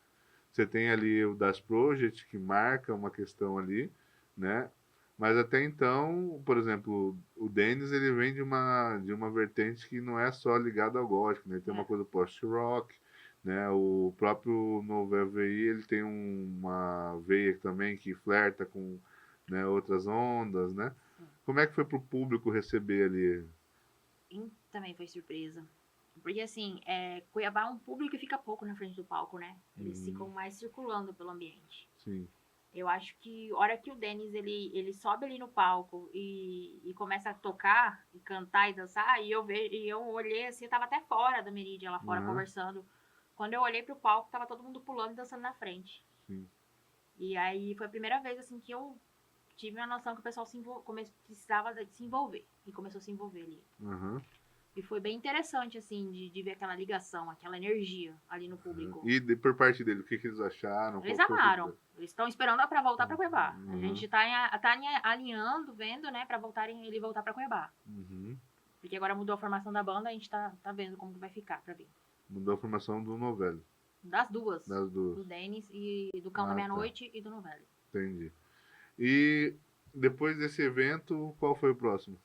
Você tem ali o Das Project, que marca uma questão ali, né? Mas até então, por exemplo, o Dennis, ele vem de uma vertente que não é só ligada ao gótico, né? Ele tem uma coisa post-rock, né? O próprio Novo Havaí, ele tem uma veia também que flerta com, né, outras ondas, né? Como é que foi pro público receber ali? Também foi surpresa. Porque assim, Cuiabá é um público que fica pouco na frente do palco, né? Eles ficam mais circulando pelo ambiente. Sim. Eu acho que a hora que o Denis ele sobe ali no palco e começa a tocar, e cantar e dançar, e eu olhei assim, eu tava até fora da Meridia, lá fora, conversando. Quando eu olhei pro palco, tava todo mundo pulando e dançando na frente. Sim. E aí foi a primeira vez assim que eu tive a noção que o pessoal precisava se envolver. E começou a se envolver ali. E foi bem interessante, assim, de ver aquela ligação, aquela energia ali no público. E por parte dele, o que eles acharam? Eles amaram. Eles estão esperando pra voltar pra Cuiabá. A gente tá alinhando, vendo, né, pra ele voltar pra Cuiabá. Porque agora mudou a formação da banda, a gente tá vendo como que vai ficar pra ver. Mudou a formação do Novelli. Das duas. Das duas. Do Denis e do Cão da Meia-Noite e do Novelli. Entendi. E depois desse evento, qual foi o próximo?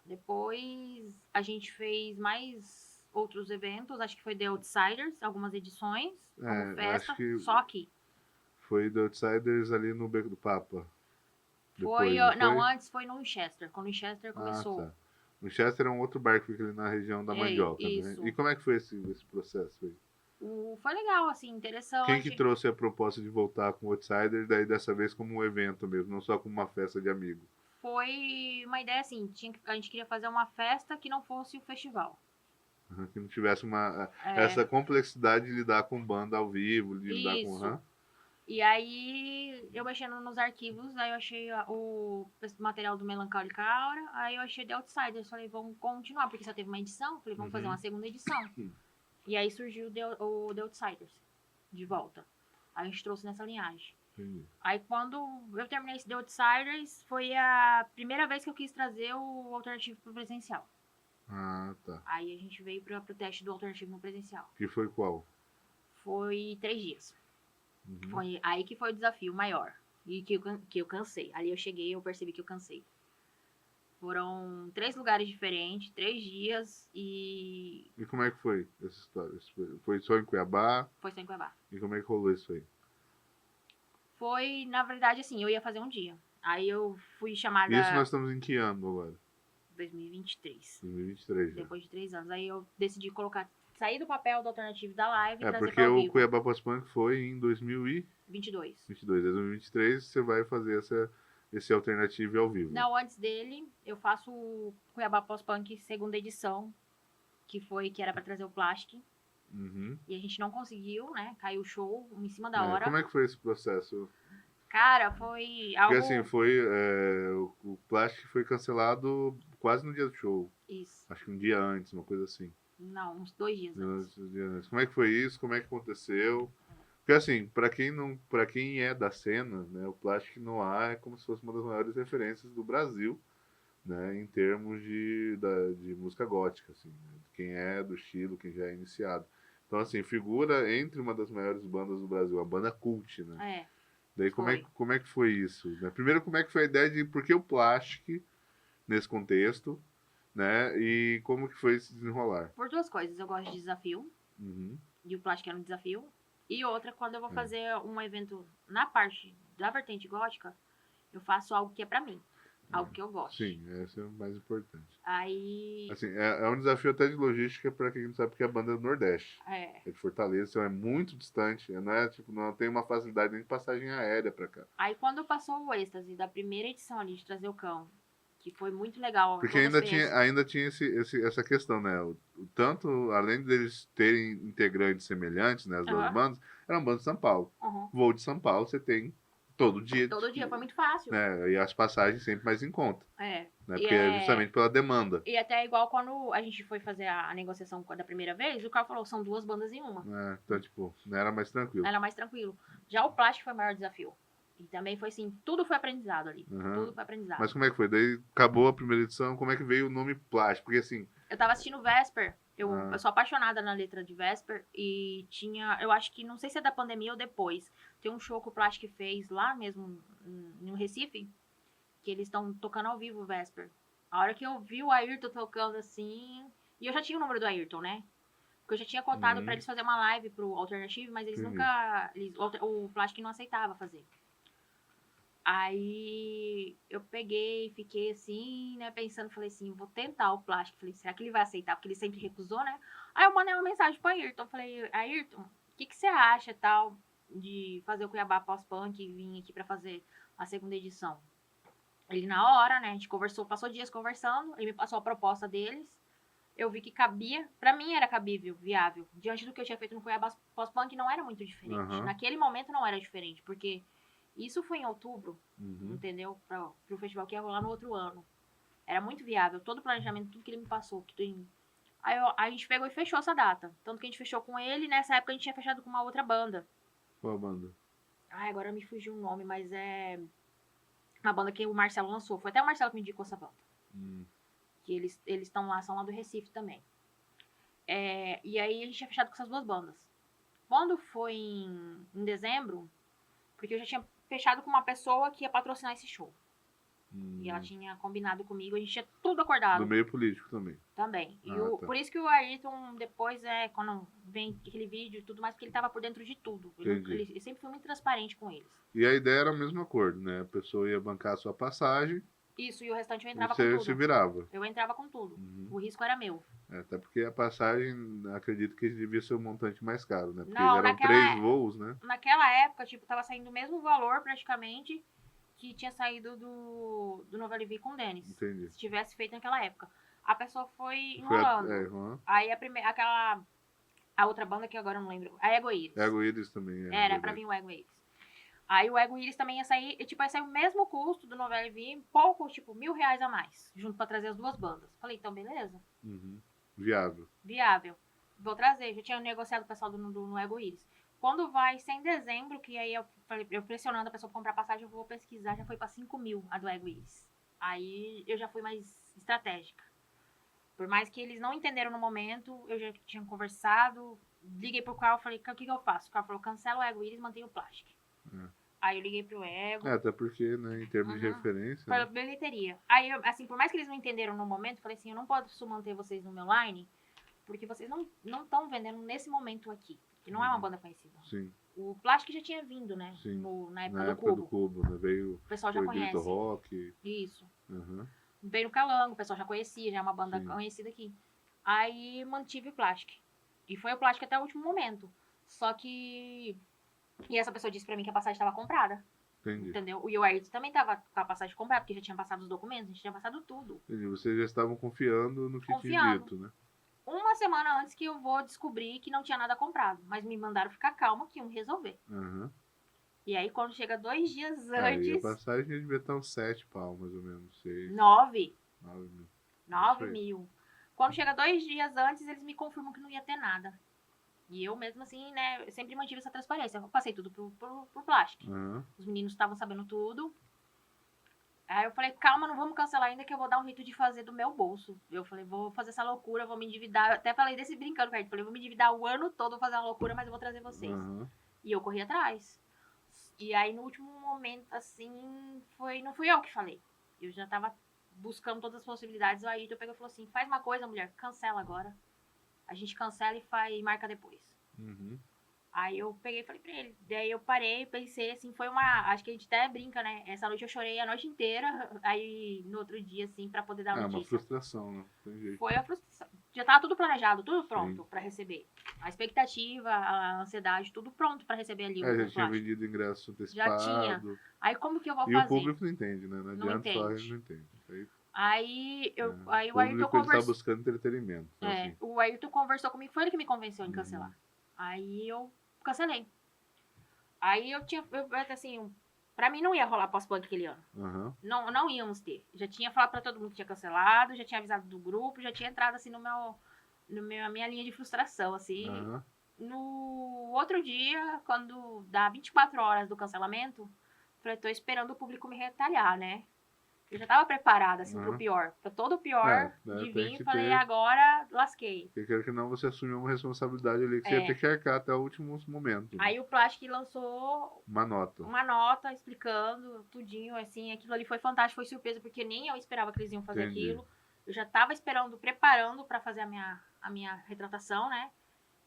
Depois a gente fez mais outros eventos, acho que foi The Outsiders, algumas edições, como festa, acho que só aqui. Foi The Outsiders ali no Beco do Papa. Depois, antes foi no Winchester, quando o Winchester começou. Tá. O Winchester é um outro bar que fica ali na região da Mandioca, isso. né? E como é que foi esse processo aí? Foi legal, assim, interessante. Quem que trouxe a proposta de voltar com o Outsider, daí dessa vez como um evento mesmo, não só como uma festa de amigos? Foi uma ideia assim, a gente queria fazer uma festa que não fosse o festival. Que não tivesse essa complexidade de lidar com banda ao vivo, de lidar com... E aí, eu mexendo nos arquivos, aí eu achei o material do Melancholy Aura, aí eu achei The Outsiders, falei, vamos continuar, porque só teve uma edição, falei, vamos fazer uma segunda edição. E aí surgiu o The Outsiders, de volta. Aí a gente trouxe nessa linhagem. Aí quando eu terminei esse The Outsiders, foi a primeira vez que eu quis trazer o alternativo pro presencial. Tá. Aí a gente veio pro teste do alternativo no presencial. Que foi qual? Foi 3 dias. Foi aí que foi o desafio maior. E que eu cansei. Ali eu cheguei e eu percebi que eu cansei. Foram 3 lugares diferentes, 3 dias e... E como é que foi essa história? Foi só em Cuiabá? Foi só em Cuiabá. E como é que rolou isso aí? Foi, na verdade, assim, eu ia fazer um dia. Aí eu fui chamada... Isso nós estamos em que ano agora? 2023. 2023 já. Depois de 3 anos. Aí eu decidi sair do papel do alternativo da live e trazer porque pra ao o vivo. Cuiabá Post-Punk foi em 2022. 2023 você vai fazer esse alternativo ao vivo. Não, antes dele, eu faço o Cuiabá Post-Punk segunda edição, que era pra trazer o Plastic. E a gente não conseguiu, né? Caiu o show em cima da hora. Como é que foi esse processo? Cara, foi algo... Porque assim, o Plastic foi cancelado quase no dia do show. Isso. Acho que um dia antes, uma coisa assim. Não, uns 2 dias antes. Como é que foi isso? Como é que aconteceu? Porque assim, pra quem é da cena, né, o Plastic Noir é como se fosse uma das maiores referências do Brasil, né, em termos de música gótica, assim, né, quem é do estilo, quem já é iniciado. Então assim, figura entre uma das maiores bandas do Brasil, a banda cult, né? Daí como é que foi isso? Né? Primeiro, como é que foi a ideia de por que o Plastic nesse contexto, né? E como que foi se desenrolar? Por 2 coisas. Eu gosto de desafio. E o Plastic era um desafio. E outra, quando eu vou fazer um evento na parte da vertente gótica, eu faço algo que é pra mim. Algo que eu gosto. Sim, esse é o mais importante. Aí. Assim, é um desafio até de logística pra quem não sabe, porque a banda é do Nordeste. É. É de Fortaleza, então é muito distante. Não é, tipo, não tem uma facilidade nem de passagem aérea pra cá. Aí quando passou o êxtase da primeira edição ali de Trazer o Cão, que foi muito legal. Porque toda a ainda tinha essa questão, né? Tanto, além deles terem integrantes semelhantes, né? As duas bandas, eram bandas de São Paulo. Voo de São Paulo você tem todo dia. Todo dia, foi muito fácil. Né? E as passagens sempre mais em conta. É. Né? Porque é justamente pela demanda. E até igual quando a gente foi fazer a negociação da primeira vez, o cara falou, são 2 bandas em uma. É, então, tipo, não era mais tranquilo. Era mais tranquilo. Já o plástico foi o maior desafio. E também foi assim, tudo foi aprendizado ali. Tudo foi aprendizado. Mas como é que foi? Daí acabou a primeira edição, como é que veio o nome Plástico? Porque assim... Eu tava assistindo Vesper, eu sou apaixonada na letra de Vesper, e tinha, eu acho que, não sei se é da pandemia ou depois, tem um show que o Plástico fez lá mesmo, no Recife, que eles estão tocando ao vivo Vesper. A hora que eu vi o Ayrton tocando assim, e eu já tinha o número do Ayrton, né? Porque eu já tinha contado pra eles fazer uma live pro Alternative, mas eles nunca, o Plástico não aceitava fazer. Aí eu peguei, fiquei assim, né, pensando, falei assim, vou tentar o Plástico. Falei, será que ele vai aceitar? Porque ele sempre recusou, né? Aí eu mandei uma mensagem pro Ayrton, falei, Ayrton, o que você acha, tal, de fazer o Cuiabá pós-punk e vir aqui pra fazer a segunda edição? Ele na hora, né, a gente conversou, passou dias conversando, ele me passou a proposta deles, eu vi que cabia, pra mim era cabível, viável. Diante do que eu tinha feito no Cuiabá pós-punk não era muito diferente. Naquele momento não era diferente, porque... Isso foi em outubro, entendeu? Pro festival que ia rolar no outro ano. Era muito viável. Todo o planejamento, tudo que ele me passou. Aí a gente pegou e fechou essa data. Tanto que a gente fechou com ele. Nessa época a gente tinha fechado com uma outra banda. Qual banda? Ai, agora me fugiu o nome, mas é... Uma banda que o Marcelo lançou. Foi até o Marcelo que me indicou essa banda. Que eles estão lá, são lá do Recife também. E aí a gente tinha fechado com essas 2 bandas. Quando foi em dezembro... Porque eu já tinha fechado com uma pessoa que ia patrocinar esse show. E ela tinha combinado comigo, a gente tinha tudo acordado. No meio político também. Também. Por isso que o Ayrton, depois, quando vem aquele vídeo e tudo mais, porque ele tava por dentro de tudo. Ele sempre foi muito transparente com eles. E a ideia era o mesmo acordo, né? A pessoa ia bancar a sua passagem. Isso, e o restante eu entrava e com tudo. Se virava. Eu entrava com tudo. O risco era meu. Até porque a passagem, acredito que devia ser um montante mais caro, né? Porque Não, eram 3 voos, né? Naquela época, tipo, tava saindo o mesmo valor, praticamente, que tinha saído do Nova Levi com o Denis. Entendi. Se tivesse feito naquela época. A pessoa foi enrolando. Aí a outra banda que agora eu não lembro, a Ego Iris. Ego Iris também. Era pra vir o Ego Iris. Aí o Ego Iris também ia sair, ia sair o mesmo custo do Nova Levi, pouco, tipo, R$1.000 a mais, junto pra trazer as 2 bandas. Falei, então beleza. Viável. Vou trazer. Já tinha negociado com o pessoal do Ego Iris. Quando vai ser em dezembro, que aí eu falei, eu pressionando a pessoa pra comprar passagem, eu vou pesquisar, já foi pra 5.000 a do Ego Iris. Aí eu já fui mais estratégica. Por mais que eles não entenderam no momento, eu já tinha conversado, liguei pro Carl, falei, o que eu faço? O Carl falou, cancela o Ego Iris, mantém o Plástico. Aí eu liguei pro Ego. Até porque, né, em termos de referência... Foi bilheteria. Aí, assim, por mais que eles não entenderam no momento, eu falei assim, eu não posso manter vocês no meu line, porque vocês não estão vendendo nesse momento aqui. Que não é uma banda conhecida. Sim. O Plástico já tinha vindo, né? Sim. Na época do Cubo. Né? Veio o pessoal já conhece. Rock. Isso. Veio no Calango, o pessoal já conhecia, já é uma banda conhecida aqui. Aí mantive o Plástico. E foi o Plástico até o último momento. Só que... E essa pessoa disse pra mim que a passagem estava comprada. Entendi. Entendeu? E o Ayrton também tava com a passagem comprada, porque já tinha passado os documentos, a gente tinha passado tudo. Entendi. Vocês já estavam confiando no que tinha dito, né? Uma semana antes que eu vou descobrir que não tinha nada comprado. Mas me mandaram ficar calma que iam resolver. E aí, quando chega 2 dias antes... Aí a passagem devia estar uns 7 pau, mais ou menos. 9 mil. 9 mil. Quando chega 2 dias antes, eles me confirmam que não ia ter nada. E eu mesmo assim, né, sempre mantive essa transparência. Eu passei tudo pro Plástico. Os meninos estavam sabendo tudo. Aí eu falei, calma, não vamos cancelar ainda que eu vou dar um jeito de fazer do meu bolso. Eu falei, vou fazer essa loucura, vou me endividar. Eu até falei desse brincando com ele. Falei, vou me endividar o ano todo, vou fazer uma loucura, mas eu vou trazer vocês. E eu corri atrás. E aí no último momento, assim, não fui eu que falei. Eu já tava buscando todas as possibilidades. Aí eu peguei e falou assim, faz uma coisa, mulher, cancela agora. A gente cancela e marca depois. Aí eu peguei e falei pra ele. Daí eu parei, pensei, assim, foi uma... Acho que a gente até brinca, né? Essa noite eu chorei a noite inteira. Aí no outro dia, assim, pra poder dar a É uma notícia. frustração, né? Não tem jeito. Foi a frustração. Já tava tudo planejado, tudo pronto Sim. pra receber. A expectativa, a ansiedade, tudo pronto pra receber ali É, o já tinha plástico. vendido ingresso Já tinha. antecipado. Aí como que eu vou E o fazer? público não entende, né? Não Não adianta falar, ele não entende. entende. Aí, aí O o Ayrton público ele tá conversou. buscando entretenimento. Então, assim. O Ayrton conversou comigo, foi ele que me convenceu em Uhum. cancelar. Aí eu cancelei. Aí assim, pra mim não ia rolar pós-punk aquele ano. Aham. Não íamos ter. Já tinha falado pra todo mundo que tinha cancelado, já tinha avisado do grupo, já tinha entrado assim a minha linha de frustração, assim. Aham. No outro dia, quando dá 24 horas do cancelamento, falei, tô esperando o público me retalhar, né? Eu já tava preparada, assim, pro Aham. pior. Pra todo o pior Né, de tem vir, que falei, ter. agora lasquei. Porque quer que não, você assumiu uma responsabilidade ali que você ia ter É. que arcar até o último momento. Né? Aí o Plastic lançou Uma nota. uma nota explicando tudinho, assim, aquilo ali foi fantástico, foi surpresa, porque nem eu esperava que eles iam fazer Entendi. aquilo. Eu já tava esperando, preparando pra fazer a minha retratação, né?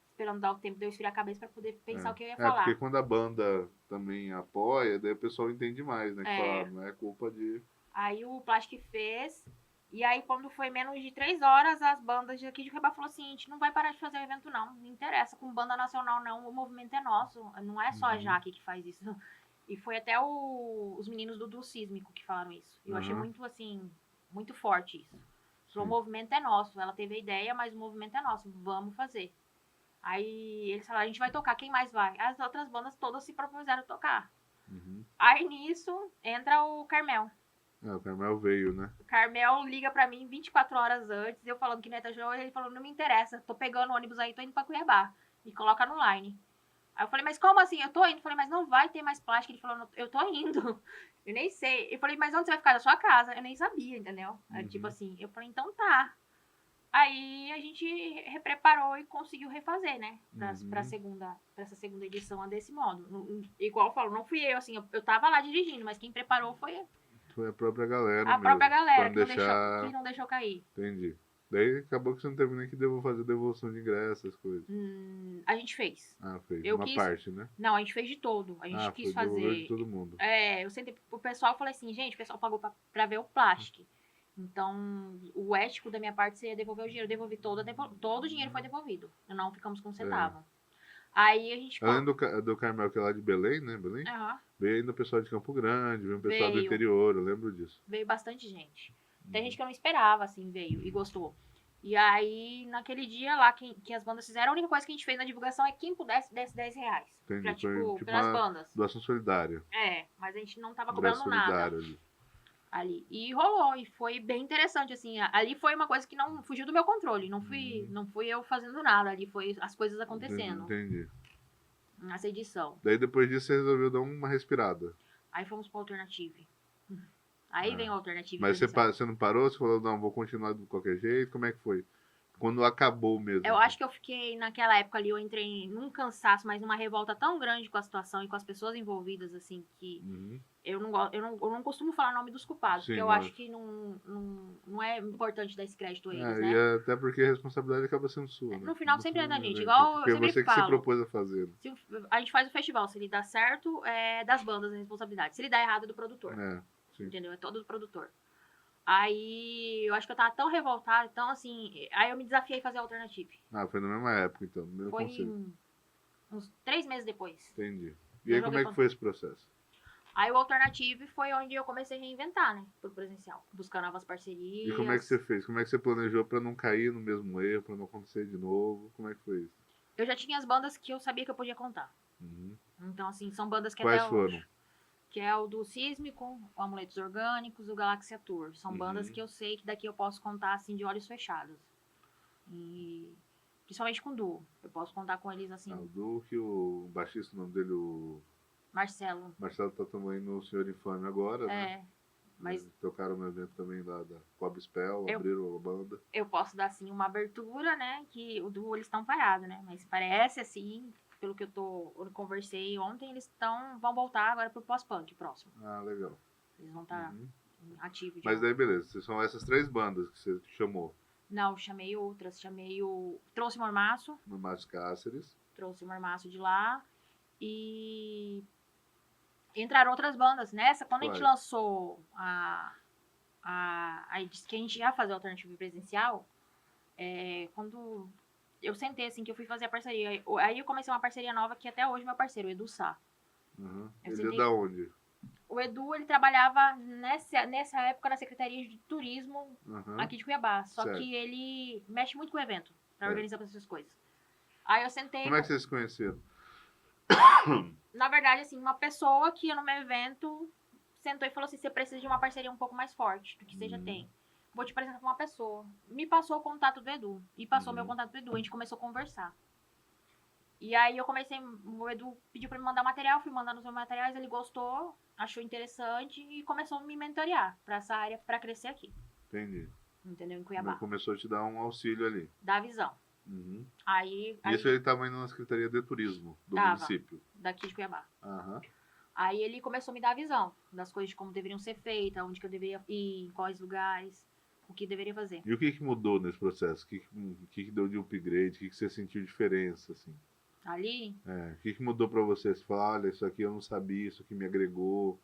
Esperando dar o tempo de eu esfriar a cabeça pra poder pensar o que eu ia Porque falar. quando a banda também apoia, daí o pessoal entende mais, né? Que fala, não é culpa de. Aí o Plastic fez, e aí quando foi menos de 3 horas, as bandas aqui de Cuiabá falou assim, a gente não vai parar de fazer o evento não, não interessa, com banda nacional não, o movimento é nosso, não é só a Jaque que faz isso. E foi até os meninos do Sísmico que falaram isso. Eu achei muito, assim, muito forte isso. O movimento é nosso, ela teve a ideia, mas o movimento é nosso, vamos fazer. Aí eles falaram, a gente vai tocar, quem mais vai? As outras bandas todas se propuseram tocar. Uhum. Aí nisso entra o Carmel. O Carmel veio, né? O Carmel liga pra mim 24 horas antes, eu falando que não ia ter show, ele falou, não me interessa, tô pegando ônibus aí, tô indo pra Cuiabá. Me coloca no line. Aí eu falei, mas como assim? Eu tô indo. Eu falei, mas não vai ter mais plástico. Ele falou, eu tô indo. Eu nem sei. Eu falei, mas onde você vai ficar? Na sua casa? Eu nem sabia, entendeu? Aí, tipo assim, eu falei, então tá. Aí a gente repreparou e conseguiu refazer, né? Pra essa segunda edição desse modo. Igual eu falo, não fui eu, assim, eu tava lá dirigindo, mas quem preparou foi Foi a própria galera. a mesmo, própria galera pra que não deixou cair. Entendi. Daí acabou que você não teve nem que fazer devolução de ingresso, essas coisas. A gente fez. Fez. Eu Uma quis... parte, né? Não, a gente fez de todo. A gente quis fazer. De todo mundo. Eu sentei pro pessoal e falei assim, gente, o pessoal pagou pra ver o plástico. Então, o ético da minha parte seria devolver o dinheiro. Eu devolvi todo o dinheiro foi devolvido. Não ficamos com um centavo. Aí a gente... Além do Carmel, que é lá de Belém, né? Belém? Veio ainda o pessoal de Campo Grande, veio o pessoal do interior, eu lembro disso. Veio bastante gente. Tem gente que eu não esperava, assim, veio e gostou. E aí, naquele dia lá que as bandas fizeram, a única coisa que a gente fez na divulgação é quem pudesse desse R$10. Entendi. Pra, Foi pelas bandas. Doação solidária. Mas a gente não tava cobrando nada. Ali. E rolou, e foi bem interessante, assim. Ali foi uma coisa que não fugiu do meu controle. Não fui eu fazendo nada, ali foi as coisas acontecendo. Entendi. Nessa edição. Daí depois disso você resolveu dar uma respirada. Aí fomos pra Alternative. Aí vem o Alternative. Mas você não parou? Você falou, não, vou continuar de qualquer jeito? Como é que foi? Quando acabou mesmo. Eu acho que eu fiquei, naquela época ali, eu entrei num cansaço, mas numa revolta tão grande com a situação e com as pessoas envolvidas, assim, que eu não costumo falar o nome dos culpados, porque eu acho que não é importante dar esse crédito a eles, né? E até porque a responsabilidade acaba sendo sua, né? No final sempre é da gente, igual eu sempre você falo. Que se propôs a fazer. Se a gente faz o festival, se ele dá certo, é das bandas a responsabilidade. Se ele dá errado, é do produtor. Entendeu? É todo do produtor. Aí, eu acho que eu tava tão revoltada, então assim, aí eu me desafiei a fazer a Alternative. Foi na mesma época, então, no mesmo foi conceito. Uns 3 meses depois. Entendi. E aí, como é que foi esse processo? Aí o Alternative foi onde eu comecei a reinventar, né? Pro presencial. Buscar novas parcerias. E como é que você fez? Como é que você planejou pra não cair no mesmo erro, pra não acontecer de novo? Como é que foi isso? Eu já tinha as bandas que eu sabia que eu podia contar. Então, assim, são bandas que Quais até foram? hoje... Que é o do Sísmico, o Amuletos Orgânicos, o Galáxia Tour. São bandas que eu sei que daqui eu posso contar, assim, de olhos fechados. E... Principalmente com o Duo. Eu posso contar com eles, assim... O Duo, que o baixista, o nome dele, o... Marcelo. Marcelo tá também no Senhor Infame agora, né? Mas... Eles tocaram no evento também lá da Cobb Spell, abriram a banda. Eu posso dar, assim, uma abertura, né? Que o Duo, eles estão parados, né? Mas parece, assim... Pelo que eu conversei ontem, eles vão voltar agora pro pós-punk próximo. Legal. Eles vão estar ativos. Mas daí, beleza. São essas 3 bandas que você chamou. Não, chamei outras. Trouxe Mormaço. Mormaço Cáceres. trouxe o Mormaço de lá e entraram outras bandas. Nessa, quando a gente Claro. lançou aí disse que a gente ia fazer alternativo presencial, quando eu sentei assim, que eu fui fazer a parceria, aí eu comecei uma parceria nova que até hoje é meu parceiro, o Edu Sá. Uhum. Eu Ele é sentei- da onde? O Edu, ele trabalhava nessa época na Secretaria de Turismo Uhum. aqui de Cuiabá. Só Certo. que ele mexe muito com o evento, pra Certo. organizar essas coisas. Aí eu sentei. Como é que vocês se conheceram? Na verdade, assim, uma pessoa que ia no meu evento sentou e falou assim: você precisa de uma parceria um pouco mais forte do que você já tem. Vou te apresentar pra uma pessoa. Me passou o contato do Edu. E passou meu contato do Edu. A gente começou a conversar. E aí eu comecei, o Edu pediu pra me mandar material, fui mandando os meus materiais, ele gostou, achou interessante e começou a me mentorear pra essa área, pra crescer aqui. Entendi. Entendeu? Em Cuiabá. Começou a te dar um auxílio ali. Da visão. Uhum. Aí Isso ele estava indo na Secretaria de Turismo do Tava. município. Daqui de Cuiabá. Aham. Aí ele começou a me dar a visão das coisas, de como deveriam ser feitas, onde que eu deveria ir, em quais lugares, o que deveria fazer. E o que mudou nesse processo? O que deu de upgrade? O que você sentiu diferença, assim? Ali, O que mudou pra você? Você fala, olha, isso aqui eu não sabia, isso aqui me agregou.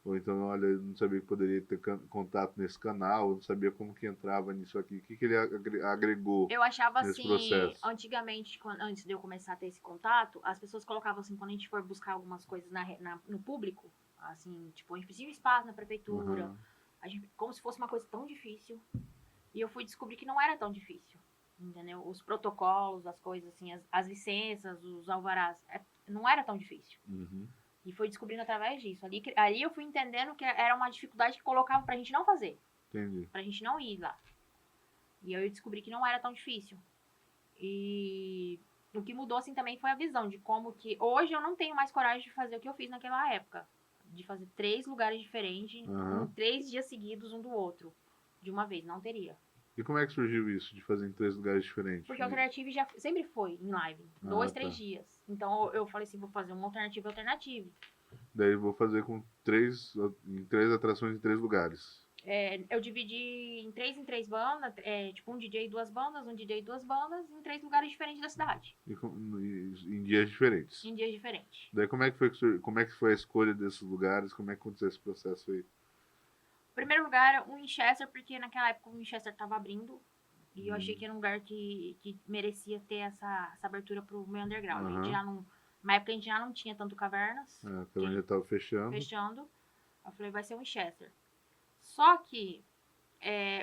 Ou então, olha, eu não sabia que poderia ter contato nesse canal, eu não sabia como que entrava nisso aqui. O que ele agregou eu achava nesse assim, processo? antigamente, antes de eu começar a ter esse contato, as pessoas colocavam assim, quando a gente for buscar algumas coisas no público, assim, tipo, a gente precisa de um espaço na prefeitura, Uhum. como se fosse uma coisa tão difícil. E eu fui descobrir que não era tão difícil, entendeu? Os protocolos, as coisas assim, as licenças, os alvarás, não era tão difícil. Uhum. E foi descobrindo através disso. Ali eu fui entendendo que era uma dificuldade que colocavam pra gente não fazer. Entendi. Pra gente não ir lá. E eu descobri que não era tão difícil. E o que mudou assim também foi a visão de como que... Hoje eu não tenho mais coragem de fazer o que eu fiz naquela época. De fazer 3 lugares diferentes, Uhum. em 3 dias seguidos um do outro. De uma vez, não teria. E como é que surgiu isso, de fazer em 3 lugares diferentes? Porque a alternativa já sempre foi em live. 2, 3 dias. Então eu falei assim, vou fazer uma alternativa. Daí eu vou fazer em 3 atrações em 3 lugares. Eu dividi em 3 bandas, tipo um DJ e 2 bandas, um DJ e 2 bandas, em 3 lugares diferentes da cidade. E em dias diferentes. Em dias diferentes. Daí como é que foi a escolha desses lugares? Como é que aconteceu esse processo aí? O primeiro lugar era o Winchester, porque naquela época o Winchester tava abrindo. E eu achei que era um lugar que merecia ter essa abertura pro meio underground. A gente já não, na época a gente já não tinha tanto cavernas. A caverna já tava fechando. Eu falei, vai ser o Winchester. Só que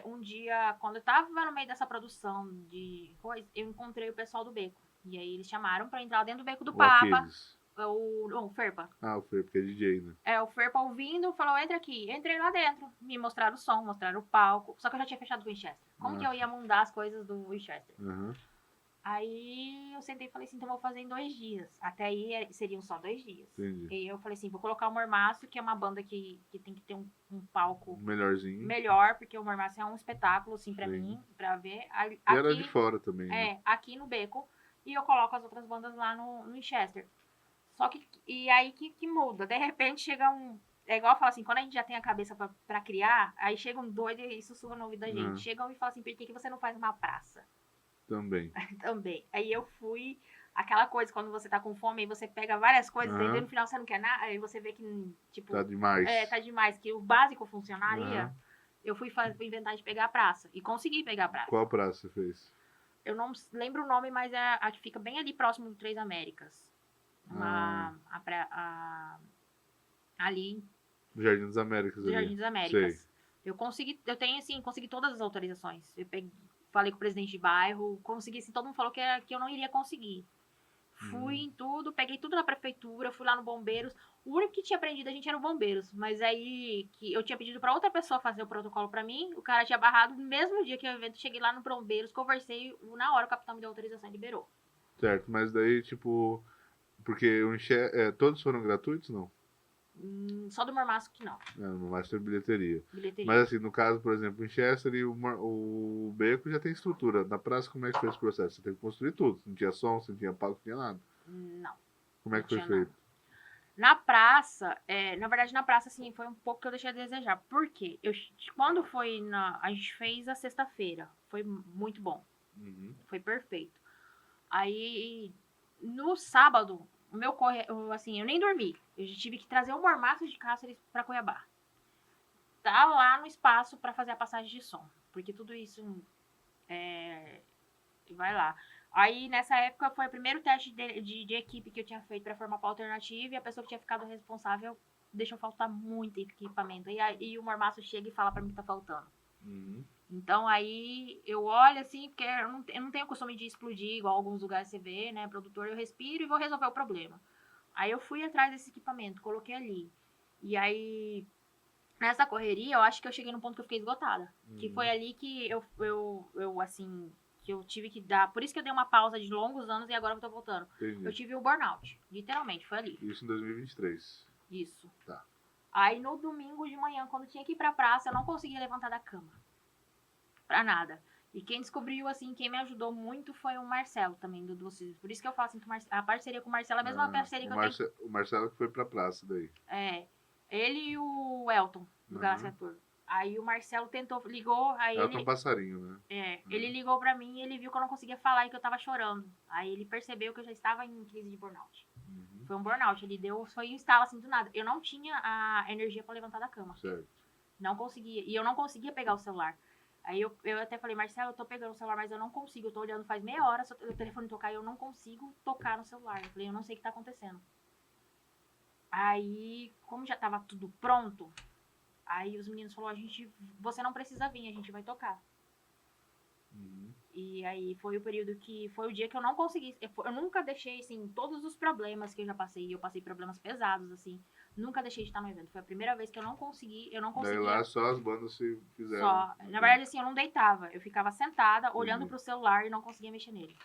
um dia, quando eu tava no meio dessa produção de coisa, eu encontrei o pessoal do Beco. E aí eles chamaram pra entrar dentro do Beco do Papa. O Ferpa. O Ferpa, que é DJ, né? O Ferpa ouvindo, falou, entra aqui. Entrei lá dentro. Me mostraram o som, mostraram o palco. Só que eu já tinha fechado o Winchester. Como que eu ia mudar as coisas do Winchester? Uhum. Aí eu sentei e falei assim, então eu vou fazer em 2 dias. Até aí seriam só 2 dias. Entendi. E eu falei assim, vou colocar o Mormaço, que é uma banda que tem que ter um palco melhorzinho. Melhor, porque o Mormaço é um espetáculo, assim, pra mim, pra ver. Aqui, e era de fora também, né? Aqui no Beco. E eu coloco as outras bandas lá no Winchester. Só que, e aí que muda. De repente chega um... É igual eu falo assim, quando a gente já tem a cabeça pra criar, aí chega um doido e sussurra no ouvido da gente. Chegam e falam assim, por que você não faz uma praça? Também. Aí eu fui... Aquela coisa, quando você tá com fome, aí você pega várias coisas, aí no final você não quer nada, aí você vê que, tipo... Tá demais. Tá demais, que o básico funcionaria. Eu fui inventar de pegar a praça. E consegui pegar a praça. Qual praça você fez? Eu não lembro o nome, mas é a que fica bem ali próximo do Três Américas. Ali. Jardim das Américas. Jardim das Américas. Sei. Eu tenho, assim, consegui todas as autorizações. Eu falei com o presidente de bairro, consegui, assim, todo mundo falou que eu não iria conseguir. Fui em tudo, peguei tudo na prefeitura, fui lá no Bombeiros. O único que tinha prendido a gente era o Bombeiros. Mas aí, que eu tinha pedido pra outra pessoa fazer o protocolo pra mim, o cara tinha barrado. No mesmo dia que o evento, cheguei lá no Bombeiros, conversei, na hora o capitão me deu autorização e liberou. Certo, mas daí, tipo... Porque todos foram gratuitos, não? Só do Mormaço que não. No mais foi bilheteria. Mas assim, no caso, por exemplo, em Chester e o Beco já tem estrutura. Na praça, como é que foi esse processo? Você teve que construir tudo. Não tinha som, não tinha palco, não tinha nada. Não. Como é que foi feito? Na praça, na verdade, na praça, assim, foi um pouco que eu deixei a desejar. Por quê? Quando foi a gente fez a sexta-feira. Foi muito bom. Foi perfeito. Aí, no sábado, assim, eu nem dormi. Eu já tive que trazer um mormaço de Cáceres pra Cuiabá. Tá lá no espaço pra fazer a passagem de som. Porque tudo isso vai lá. Aí, nessa época, foi o primeiro teste de equipe que eu tinha feito pra formar pra alternativa e a pessoa que tinha ficado responsável deixou faltar muito equipamento. E o mormaço chega e fala pra mim que tá faltando. Uhum. Então, aí, eu olho assim, porque eu não tenho o costume de explodir, igual alguns lugares você vê, né, produtor, eu respiro e vou resolver o problema. Aí, eu fui atrás desse equipamento, coloquei ali. E aí, nessa correria, eu acho que eu cheguei num ponto que eu fiquei esgotada. Que foi ali que eu assim, que eu tive que dar. Por isso que eu dei uma pausa de longos anos e agora eu tô voltando. Entendi. Eu tive o burnout, literalmente, foi ali. Isso em 2023. Isso. Tá. Aí no domingo de manhã, quando tinha que ir pra praça, eu não conseguia levantar da cama. Pra nada. E quem descobriu, assim, quem me ajudou muito foi o Marcelo também, do Doces. Por isso que eu falo assim, que a parceria com o Marcelo é a mesma parceria que eu tenho. O Marcelo que foi pra praça daí. Ele e o Elton, do Galáxia Tour. Aí o Marcelo ligou, aí Elton Passarinho, né? Ele ligou pra mim e ele viu que eu não conseguia falar e que eu tava chorando. Aí ele percebeu que eu já estava em crise de burnout. Foi um burnout, foi um estalo assim do nada. Eu não tinha a energia pra levantar da cama. Certo. Não conseguia, e eu não conseguia pegar o celular. Aí eu até falei, Marcelo, eu tô pegando o celular, mas eu não consigo. Eu tô olhando faz meia hora, se o telefone tocar, e eu não consigo tocar no celular. Eu falei, eu não sei o que tá acontecendo. Aí, como já tava tudo pronto, aí os meninos falaram, você não precisa vir, a gente vai tocar. E aí foi o período que, foi o dia que eu não consegui, eu nunca deixei, assim, todos os problemas que eu já passei, eu passei problemas pesados, assim, nunca deixei de estar no evento. Foi a primeira vez que eu não conseguia. Daí lá só as bandas se fizeram. Só. Na verdade, assim, eu não deitava, eu ficava sentada, olhando pro celular e não conseguia mexer nele.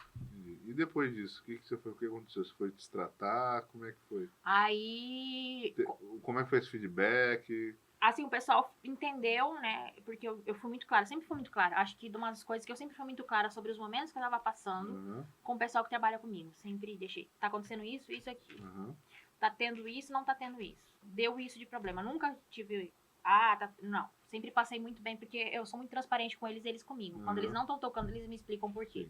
E depois disso, o que aconteceu? Você foi destratar? Como é que foi? Aí... Como é que foi esse feedback? Assim, o pessoal entendeu, né? Porque eu fui muito clara, sempre fui muito clara. Acho que de umas coisas que eu sempre fui muito clara sobre os momentos que eu tava passando com o pessoal que trabalha comigo. Sempre deixei. Tá acontecendo isso, isso aqui. Tá tendo isso, não tá tendo isso. Deu isso de problema. Nunca tive... Não. Sempre passei muito bem, porque eu sou muito transparente com eles e eles comigo. Quando eles não estão tocando, eles me explicam por quê.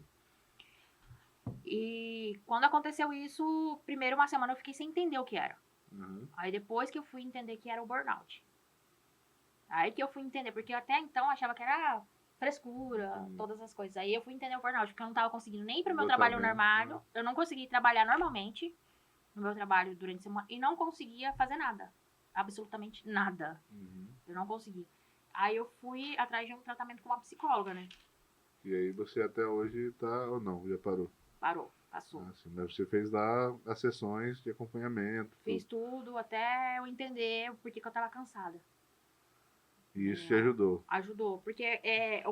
E quando aconteceu isso, primeiro uma semana eu fiquei sem entender o que era. Aí depois que eu fui entender que era o burnout. Aí que eu fui entender, porque eu até então achava que era frescura, todas as coisas. Aí eu fui entender o burnout, porque eu não tava conseguindo nem ir pro meu trabalho normal. Eu não conseguia trabalhar normalmente no meu trabalho durante a semana e não conseguia fazer nada. Absolutamente nada. Eu não consegui. Aí eu fui atrás de um tratamento com uma psicóloga, né? E aí você até hoje tá, ou não? Já parou? Parou, passou. Sim, mas você fez lá as sessões de acompanhamento. Fiz tudo até eu entender por que eu tava cansada. E isso te ajudou? Ajudou, porque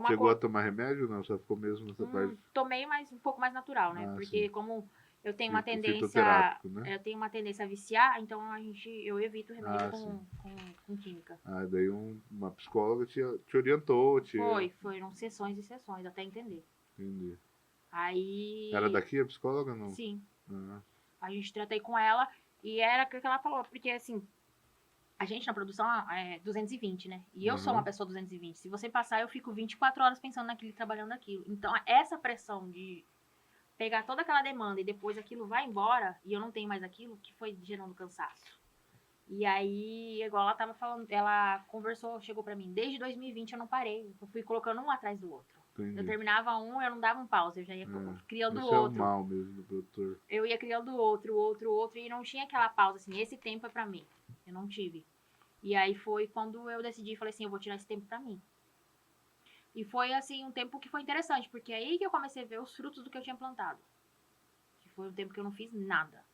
Chegou a tomar remédio ou não? Só ficou mesmo nessa parte? Tomei, mas um pouco mais natural, né? Porque como eu tenho uma tendência... né? Eu tenho uma tendência a viciar, então eu evito remédio com química. Daí uma psicóloga te orientou? Foram sessões e sessões, até entender. Entendi. Aí... Era daqui a psicóloga, não? Sim. A gente tratei com ela e era o que ela falou, porque assim... A gente na produção é 220, né? E eu sou uma pessoa 220. Se você passar, eu fico 24 horas pensando naquilo, trabalhando naquilo. Então, essa pressão de pegar toda aquela demanda e depois aquilo vai embora e eu não tenho mais aquilo, que foi gerando cansaço. E aí, igual ela tava falando, ela conversou, chegou pra mim, desde 2020 eu não parei. Eu fui colocando um atrás do outro. Entendi. Eu terminava um, eu não dava um pause, eu já ia criando Isso outro. É o mal mesmo do produtor. Eu ia criando outro, e não tinha aquela pausa, assim, esse tempo é pra mim. Eu não tive. E aí foi quando eu decidi, falei assim, eu vou tirar esse tempo pra mim. E foi, assim, um tempo que foi interessante, porque é aí que eu comecei a ver os frutos do que eu tinha plantado. Que foi um tempo que eu não fiz nada.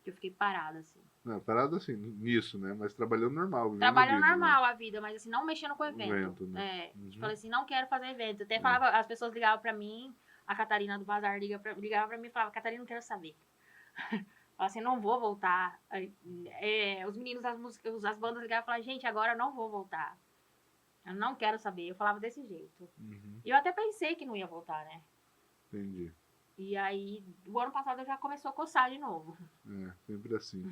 Que eu fiquei parada, assim. Não, parada assim, nisso, né? Mas trabalhando normal. Trabalhando normal a vida, mas assim, não mexendo com o evento. Né? Falei assim, não quero fazer evento. Até falava, as pessoas ligavam pra mim, a Catarina do Bazar ligava pra mim e falava, Catarina, não quero saber. Falava assim, não vou voltar. Os meninos, as bandas ligavam e falavam, gente, agora eu não vou voltar. Eu não quero saber. Eu falava desse jeito. E eu até pensei que não ia voltar, né? Entendi. E aí, o ano passado eu já começou a coçar de novo. Sempre assim.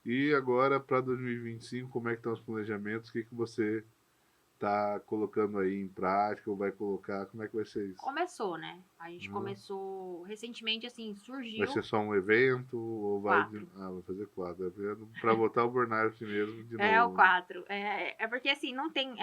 E agora, para 2025, como é que estão os planejamentos? O que você tá colocando aí em prática ou vai colocar? Como é que vai ser isso? Começou, né? A gente começou recentemente, assim, Vai surgiu ser só um evento ou vai... 4. vai fazer 4. Pra botar o burnout mesmo de É o novo. 4. É porque, assim, não tem...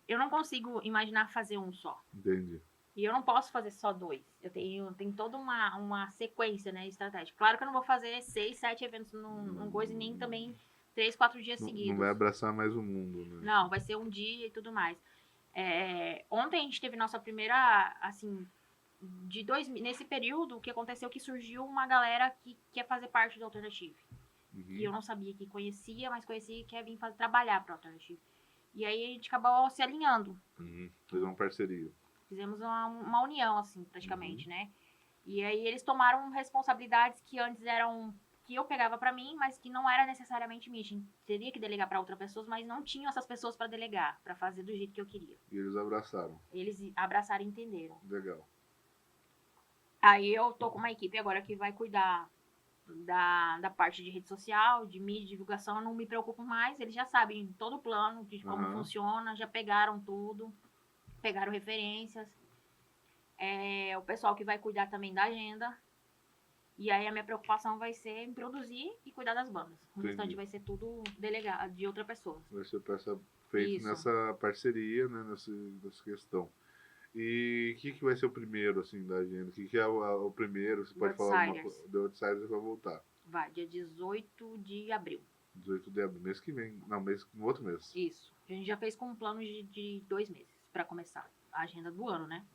eu não consigo imaginar fazer um só. Entendi. E eu não posso fazer só 2. Eu tenho toda uma sequência, né, estratégica. Claro que eu não vou fazer 6, 7 eventos num coisa e nem também 3, 4 dias Não seguidos. vai abraçar mais o mundo, né? Não, vai ser um dia e tudo mais. Ontem a gente teve nossa primeira, assim, nesse período, o que aconteceu é que surgiu uma galera que quer fazer parte do Alternative. Que eu não sabia que conhecia, mas conhecia e quer vir trabalhar para o Alternative. E aí a gente acabou se alinhando. Fez uma parceria. Fizemos uma união, assim, praticamente, né? E aí eles tomaram responsabilidades que antes eram que eu pegava pra mim, mas que não era necessariamente minha. A gente teria que delegar pra outras pessoas, mas não tinham essas pessoas pra delegar, pra fazer do jeito que eu queria. E eles abraçaram. Eles abraçaram e entenderam. Legal. Aí eu tô com uma equipe agora que vai cuidar da parte de rede social, de mídia, divulgação. Eu não me preocupo mais, eles já sabem todo o plano de como funciona, já pegaram tudo, pegaram referências. O pessoal que vai cuidar também da agenda. E aí a minha preocupação vai ser em produzir e cuidar das bandas. O restante vai ser tudo delegado de outra pessoa. Vai ser feito nessa parceria, né, nessa questão. E o que vai ser o primeiro, assim, da agenda? O que é o primeiro? Você pode falar alguma coisa? The Outsiders vai voltar. Vai, dia 18 de abril. 18 de abril, mês que vem. Não, no outro mês. Isso. A gente já fez com um plano de 2 meses pra começar a agenda do ano, né?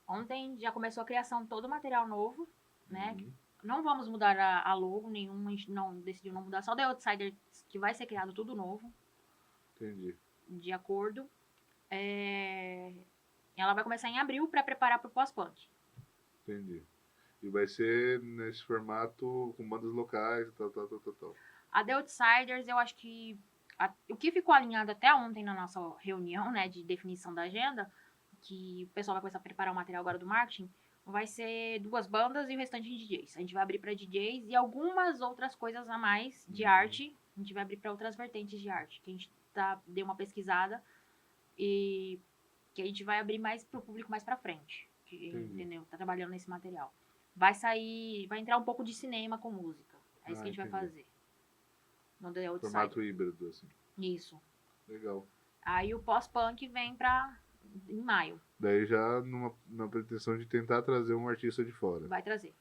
Ontem já começou a criação de todo o material novo, né? Não vamos mudar a logo nenhuma, a gente não decidiu não mudar, só The Outsiders que vai ser criado tudo novo. Entendi. De acordo. Ela vai começar em abril para preparar pro pós-punk. Entendi. E vai ser nesse formato com bandas locais, tal. A The Outsiders, eu acho que o que ficou alinhado até ontem na nossa reunião, né, de definição da agenda, que o pessoal vai começar a preparar o material agora do marketing, vai ser 2 bandas e o restante de DJs. A gente vai abrir para DJs e algumas outras coisas a mais de arte. A gente vai abrir para outras vertentes de arte, que a gente deu uma pesquisada e que a gente vai abrir mais pro público mais pra frente. Entendeu? Tá trabalhando nesse material. Vai entrar um pouco de cinema com música. É isso que a gente vai fazer. No The Outsiders. Formato híbrido, assim. Isso. Legal. Aí o pós-punk vem em maio. Daí já na pretensão de tentar trazer um artista de fora. Vai trazer.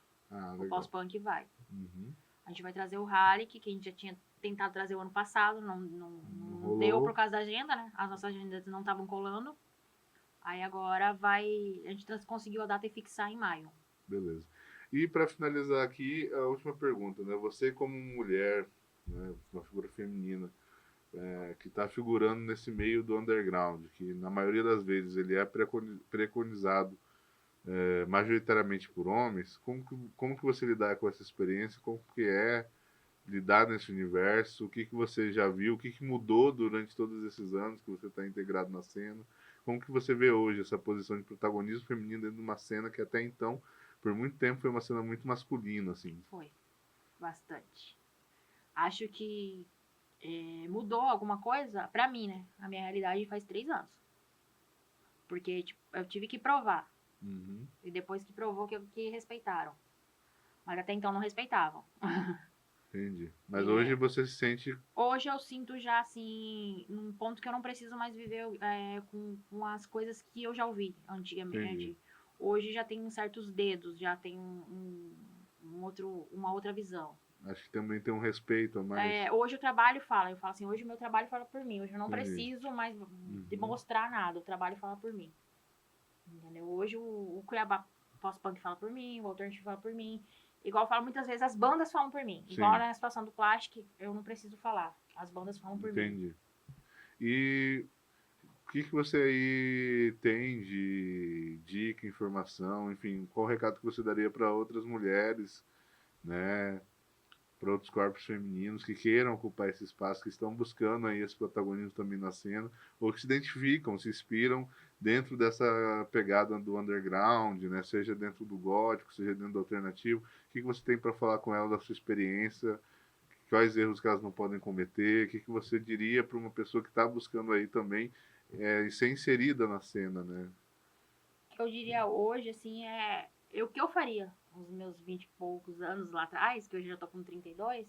O pós-punk vai. A gente vai trazer o Halik, que a gente já tinha tentado trazer o ano passado, não deu por causa da agenda, né? As nossas agendas não estavam colando. Aí agora a gente conseguiu a data e fixar em maio. Beleza. E para finalizar aqui, a última pergunta, né? Você como mulher, né, uma figura feminina, que está figurando nesse meio do underground, que na maioria das vezes ele é preconizado majoritariamente por homens, como que você lidar com essa experiência? Como que é lidar nesse universo? O que você já viu? O que mudou durante todos esses anos que você está integrado na cena? Como que você vê hoje essa posição de protagonismo feminino dentro de uma cena que até então, por muito tempo, foi uma cena muito masculina, assim? Foi. Bastante. Acho que mudou alguma coisa pra mim, né? A minha realidade faz 3 anos. Porque tipo, eu tive que provar. E depois que provou que respeitaram. Mas até então não respeitavam. Entendi. Mas hoje você se sente... Hoje eu sinto já, assim, num ponto que eu não preciso mais viver com as coisas que eu já ouvi antigamente. Entendi. Hoje já tem certos dedos, já tem uma outra visão. Acho que também tem um respeito a mais. Hoje o trabalho fala, eu falo assim, hoje o meu trabalho fala por mim. Hoje eu não preciso mais demonstrar nada, o trabalho fala por mim. Entendeu? Hoje o Cuiabá pós-punk fala por mim, o Alternative fala por mim. Igual eu falo muitas vezes, as bandas falam por mim. Igual na situação do Plastic, eu não preciso falar. As bandas falam por mim. Entendi. E o que você aí tem de dica, informação, enfim, qual o recado que você daria para outras mulheres, né, para outros corpos femininos que queiram ocupar esse espaço, que estão buscando aí esse protagonismo também na cena, ou que se identificam, se inspiram dentro dessa pegada do underground, né, seja dentro do gótico, seja dentro do alternativo? O que você tem para falar com ela da sua experiência? quais erros que elas não podem cometer, o que você diria para uma pessoa que está buscando aí também ser inserida na cena, né? O que eu diria hoje, assim, o que eu faria nos meus 20 e poucos anos lá atrás, que hoje eu já tô com 32,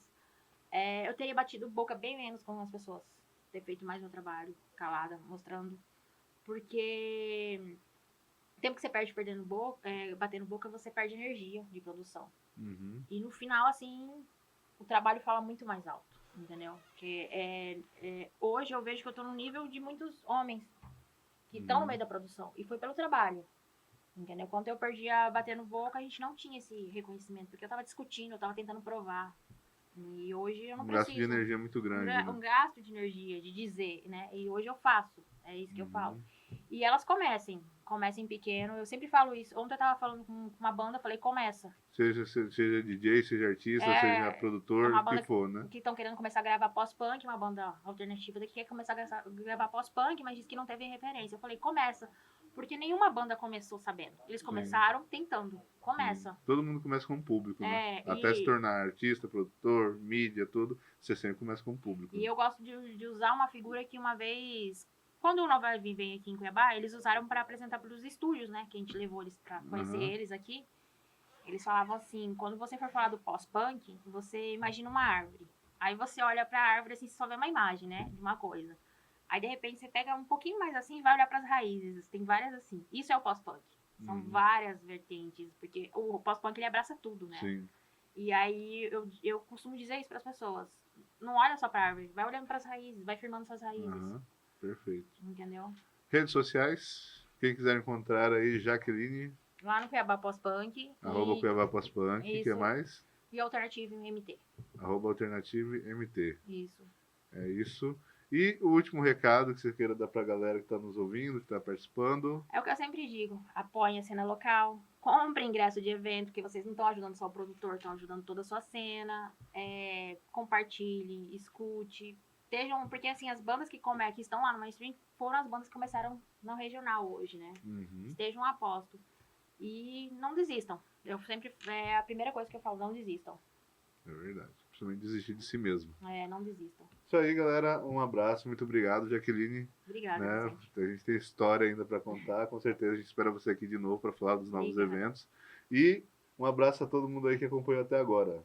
eu teria batido boca bem menos com as pessoas. Ter feito mais meu trabalho, calada, mostrando. Porque o tempo que você perde batendo boca, você perde energia de produção. Uhum. E no final, assim, o trabalho fala muito mais alto, entendeu? Porque hoje eu vejo que eu tô no nível de muitos homens que estão no meio da produção. E foi pelo trabalho, entendeu? Quando eu perdia batendo boca, a gente não tinha esse reconhecimento. Porque eu tava discutindo, eu tava tentando provar. E hoje eu não Um gasto de preciso. energia muito grande, né? Um gasto de energia, de dizer, né? E hoje eu faço. É isso que eu falo. Uhum. E elas comecem pequeno. Eu sempre falo isso. Ontem eu tava falando com uma banda, eu falei, começa. Seja DJ, seja artista, seja É produtor, uma o que banda for, né? que estão querendo começar a gravar pós-punk, uma banda alternativa daqui quer começar a gravar pós-punk, mas diz que não teve referência. Eu falei, começa. Porque nenhuma banda começou sabendo. Eles começaram tentando. Começa. Sim. Todo mundo começa com um público, né? Até se E tornar artista, produtor, mídia, tudo, você sempre começa com um público. E eu gosto de usar uma figura que uma vez, quando o Nova Live vem aqui em Cuiabá, eles usaram para apresentar para os estúdios, né? Que a gente levou eles para conhecer eles aqui. Eles falavam assim, quando você for falar do pós-punk, você imagina uma árvore. Aí você olha para a árvore assim, você só vê uma imagem, né? De uma coisa. Aí de repente você pega um pouquinho mais assim e vai olhar para as raízes. Tem várias assim. Isso é o pós-punk. São várias vertentes, porque o pós-punk ele abraça tudo, né? Sim. E aí eu costumo dizer isso para as pessoas. Não olha só para a árvore, vai olhando para as raízes, vai firmando suas raízes. Perfeito. Entendeu? Redes sociais, quem quiser encontrar aí, Jaqueline. Lá no Cuiabá Pós-Punk. Arroba Cuiabá Pós-Punk, o que mais? E Alternative MT. Arroba Alternative MT. Isso. É isso. E o último recado que você queira dar pra galera que tá nos ouvindo, que tá participando. É o que eu sempre digo. Apoiem a cena local. Comprem ingresso de evento, que vocês não estão ajudando só o produtor, estão ajudando toda a sua cena. Compartilhem, escute. Porque assim, as bandas que estão lá no mainstream foram as bandas que começaram no regional hoje, né? Estejam a posto. E não desistam. Eu sempre. É a primeira coisa que eu falo, não desistam. É verdade. Principalmente desistir de si mesmo. Não desistam. Isso aí, galera. Um abraço. Muito obrigado, Jaqueline. Obrigada, né? A gente tem história ainda para contar. Com certeza a gente espera você aqui de novo para falar dos novos eventos. E um abraço a todo mundo aí que acompanhou até agora.